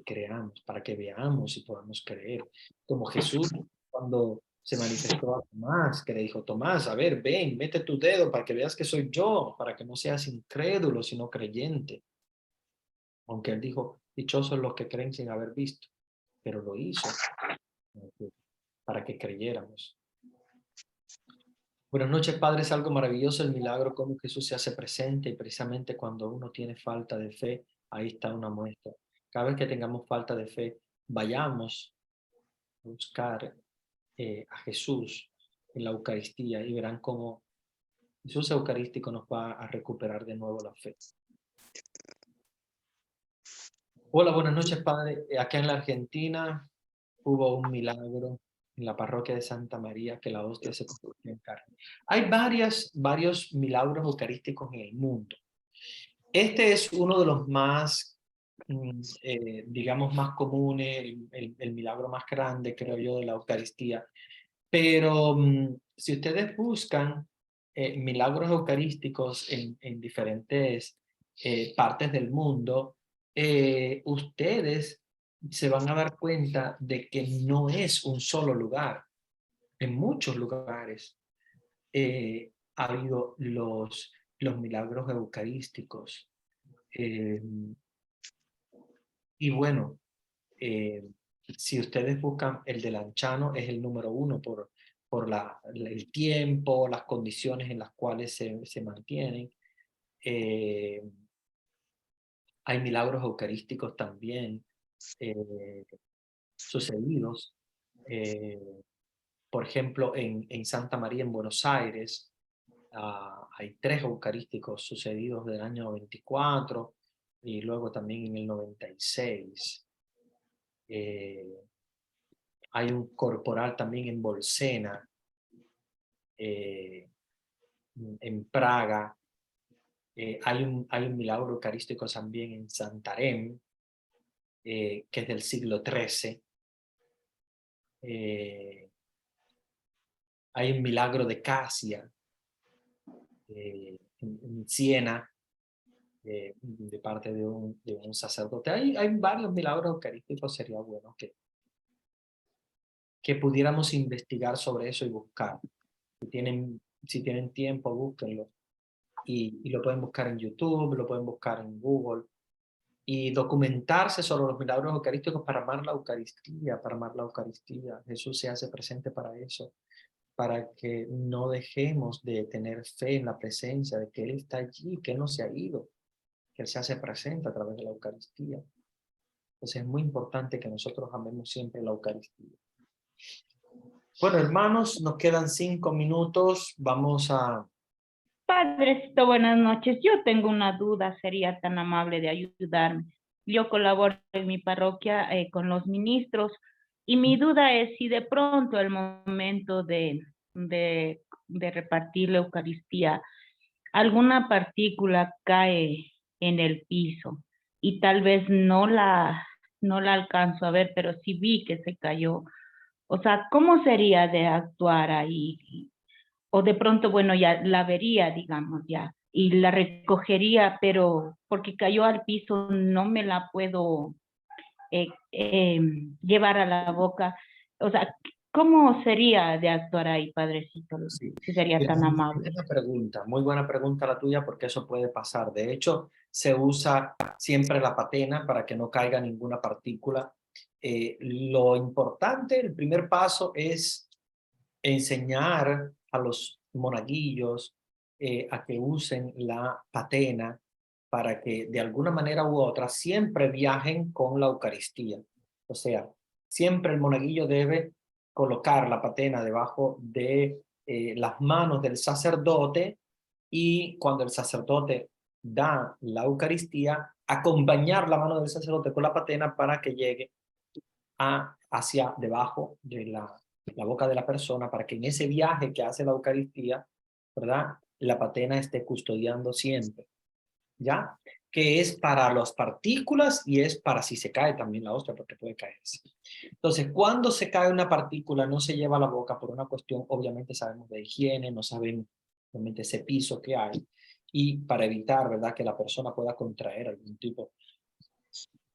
creamos, para que veamos y podamos creer. Como Jesús cuando se manifestó a Tomás, que le dijo, Tomás, a ver, ven, mete tu dedo para que veas que soy yo, para que no seas incrédulo, sino creyente. Aunque él dijo, dichosos los que creen sin haber visto, pero lo hizo para que creyéramos. Buenas noches, Padre, es algo maravilloso el milagro, cómo Jesús se hace presente y precisamente cuando uno tiene falta de fe, ahí está una muestra. Cada vez que tengamos falta de fe, vayamos a buscar a Jesús en la Eucaristía y verán cómo Jesús Eucarístico nos va a recuperar de nuevo la fe. Hola, buenas noches, Padre. Acá en la Argentina hubo un milagro en la parroquia de Santa María que la hostia se convirtió en carne. Hay varios milagros eucarísticos en el mundo. Este es uno de los más, digamos, más comunes, el milagro más grande, creo yo, de la Eucaristía. Pero si ustedes buscan milagros eucarísticos en diferentes partes del mundo, ustedes se van a dar cuenta de que no es un solo lugar. En muchos lugares ha habido los milagros eucarísticos. Y bueno, si ustedes buscan el de Lanciano, es el número 1 por el tiempo, las condiciones en las cuales se mantienen. Hay milagros eucarísticos también sucedidos. Por ejemplo, en Santa María, en Buenos Aires, hay 3 eucarísticos sucedidos del año 24 y luego también en el 96. Hay un corporal también en Bolsena, en Praga. Hay un milagro eucarístico también en Santarém, que es del siglo XIII. Hay un milagro de Casia, en Siena, de parte de un sacerdote. Hay varios milagros eucarísticos, sería bueno que pudiéramos investigar sobre eso y buscar. Si tienen tiempo, búsquenlo. Y lo pueden buscar en YouTube, lo pueden buscar en Google. Y documentarse sobre los milagros eucarísticos para amar la Eucaristía, para amar la Eucaristía. Jesús se hace presente para eso, para que no dejemos de tener fe en la presencia de que Él está allí, que Él no se ha ido, que Él se hace presente a través de la Eucaristía. Entonces es muy importante que nosotros amemos siempre la Eucaristía. Bueno, hermanos, nos quedan 5 minutos. Vamos a... Padrecito, buenas noches. Yo tengo una duda, sería tan amable de ayudarme. Yo colaboro en mi parroquia con los ministros y mi duda es si de pronto el momento de repartir la Eucaristía, alguna partícula cae en el piso y tal vez no la alcanzo a ver, pero sí vi que se cayó. O sea, ¿cómo sería de actuar ahí? O de pronto, bueno, ya la vería, digamos, ya, y la recogería, pero porque cayó al piso no me la puedo llevar a la boca. O sea, ¿cómo sería de actuar ahí, Padrecito? Sí. Si sería tan amable. Muy buena pregunta la tuya, porque eso puede pasar. De hecho, se usa siempre la patena para que no caiga ninguna partícula. Lo importante, el primer paso es enseñar a los monaguillos a que usen la patena para que de alguna manera u otra siempre viajen con la Eucaristía. O sea, siempre el monaguillo debe colocar la patena debajo de las manos del sacerdote, y cuando el sacerdote da la Eucaristía, acompañar la mano del sacerdote con la patena para que llegue hacia debajo de la boca de la persona, para que en ese viaje que hace la Eucaristía, ¿verdad?, la patena esté custodiando siempre, ¿ya? Que es para las partículas y es para si se cae también la hostia, porque puede caerse. Entonces, cuando se cae una partícula, no se lleva a la boca por una cuestión, obviamente sabemos de higiene, no sabemos obviamente ese piso que hay, y para evitar, ¿verdad?, que la persona pueda contraer algún tipo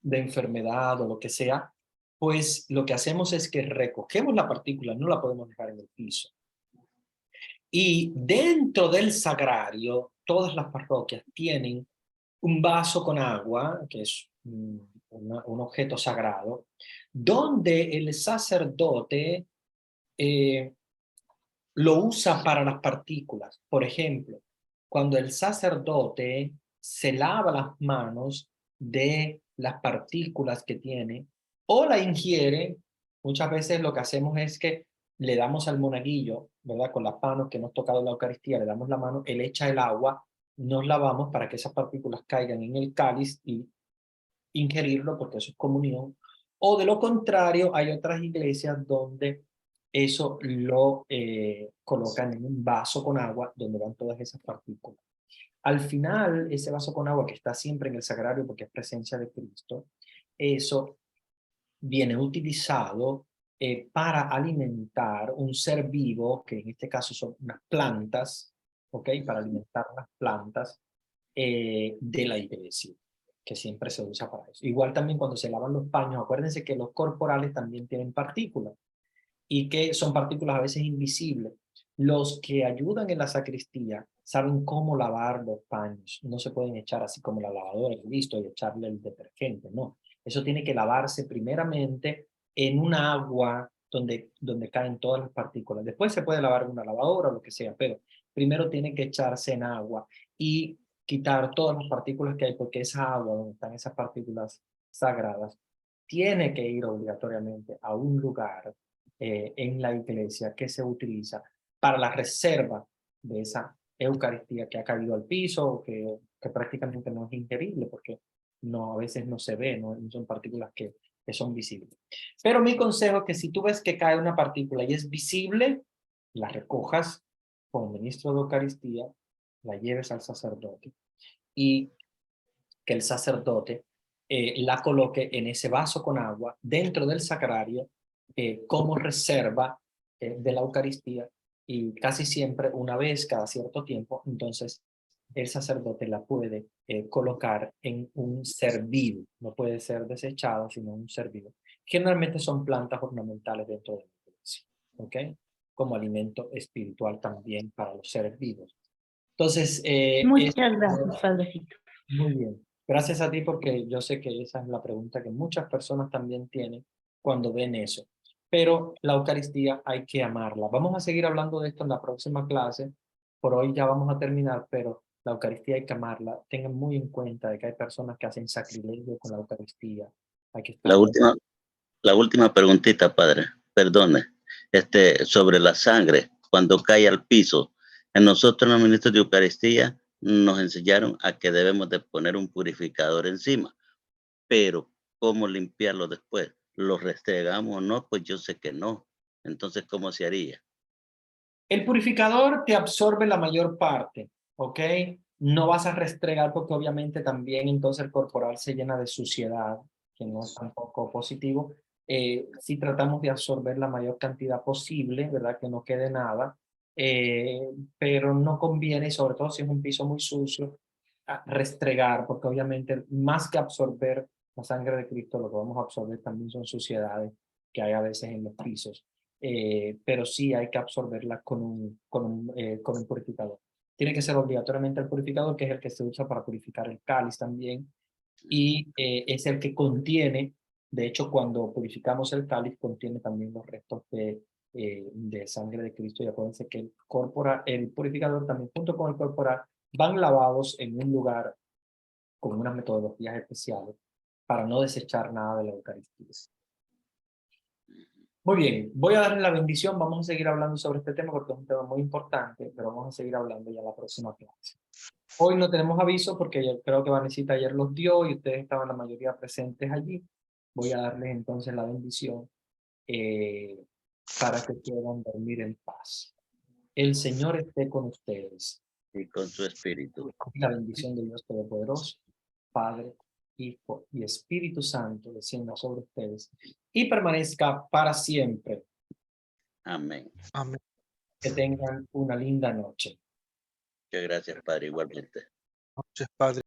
de enfermedad o lo que sea, pues lo que hacemos es que recogemos la partícula, no la podemos dejar en el piso. Y dentro del sagrario, todas las parroquias tienen un vaso con agua, que es un objeto sagrado, donde el sacerdote lo usa para las partículas. Por ejemplo, cuando el sacerdote se lava las manos de las partículas que tiene o la ingiere, muchas veces lo que hacemos es que le damos al monaguillo, ¿verdad?, con las manos que hemos tocado la Eucaristía, le damos la mano, él echa el agua, nos lavamos para que esas partículas caigan en el cáliz y ingerirlo, porque eso es comunión. O de lo contrario, hay otras iglesias donde eso lo colocan en un vaso con agua donde van todas esas partículas. Al final, ese vaso con agua que está siempre en el sagrario porque es presencia de Cristo, eso viene utilizado para alimentar un ser vivo, que en este caso son unas plantas, ¿ok? Para alimentar unas plantas de la iglesia, que siempre se usa para eso. Igual también cuando se lavan los paños, acuérdense que los corporales también tienen partículas, y que son partículas a veces invisibles. Los que ayudan en la sacristía saben cómo lavar los paños. No se pueden echar así como la lavadora y listo, y echarle el detergente, no. Eso tiene que lavarse primeramente en un agua donde caen todas las partículas. Después se puede lavar en una lavadora o lo que sea, pero primero tiene que echarse en agua y quitar todas las partículas que hay, porque esa agua donde están esas partículas sagradas tiene que ir obligatoriamente a un lugar en la iglesia que se utiliza para la reserva de esa Eucaristía que ha caído al piso, que prácticamente no es ingerible porque no, a veces no se ve, no son partículas que son visibles. Pero mi consejo es que si tú ves que cae una partícula y es visible, la recojas como ministro de Eucaristía, la lleves al sacerdote y que el sacerdote la coloque en ese vaso con agua dentro del sagrario como reserva de la Eucaristía, y casi siempre una vez cada cierto tiempo, entonces el sacerdote la puede colocar en un servido, no puede ser desechada, sino un servido. Generalmente son plantas ornamentales dentro de la iglesia, ¿ok? Como alimento espiritual también para los seres vivos. Entonces, Muchas gracias, padrecito. muy bien. Gracias a ti, porque yo sé que esa es la pregunta que muchas personas también tienen cuando ven eso. Pero la Eucaristía hay que amarla. Vamos a seguir hablando de esto en la próxima clase. Por hoy ya vamos a terminar, pero la Eucaristía hay que amarla. Tengan muy en cuenta de que hay personas que hacen sacrilegio con la Eucaristía. Hay que estar... La última preguntita, padre, perdone, sobre la sangre, cuando cae al piso. En nosotros, los ministros de Eucaristía, nos enseñaron a que debemos de poner un purificador encima, pero ¿cómo limpiarlo después? ¿Lo restregamos o no? Pues yo sé que no. Entonces, ¿cómo se haría? El purificador te absorbe la mayor parte, ¿ok? No vas a restregar porque obviamente también entonces el corporal se llena de suciedad, que no es tampoco positivo. Si tratamos de absorber la mayor cantidad posible, ¿verdad? Que no quede nada, pero no conviene, sobre todo si es un piso muy sucio, restregar, porque obviamente más que absorber la sangre de Cristo, lo que vamos a absorber también son suciedades que hay a veces en los pisos. Pero sí hay que absorberla con un purificador. Tiene que ser obligatoriamente el purificador, que es el que se usa para purificar el cáliz también, y es el que contiene, de hecho, cuando purificamos el cáliz, contiene también los restos de sangre de Cristo. Y acuérdense que el purificador también, junto con el corporal, van lavados en un lugar con unas metodologías especiales para no desechar nada de la Eucaristía. Muy bien, voy a darle la bendición. Vamos a seguir hablando sobre este tema porque es un tema muy importante, pero vamos a seguir hablando ya en la próxima clase. Hoy no tenemos aviso porque yo creo que Vanesita ayer los dio y ustedes estaban la mayoría presentes allí. Voy a darles entonces la bendición para que puedan dormir en paz. El Señor esté con ustedes. Y con su espíritu. La bendición de Dios Todopoderoso, Padre, Hijo y Espíritu Santo descienda sobre ustedes y permanezca para siempre. Amén. Amén. Que tengan una linda noche. Muchas gracias, Padre, igualmente. Noches, Padre.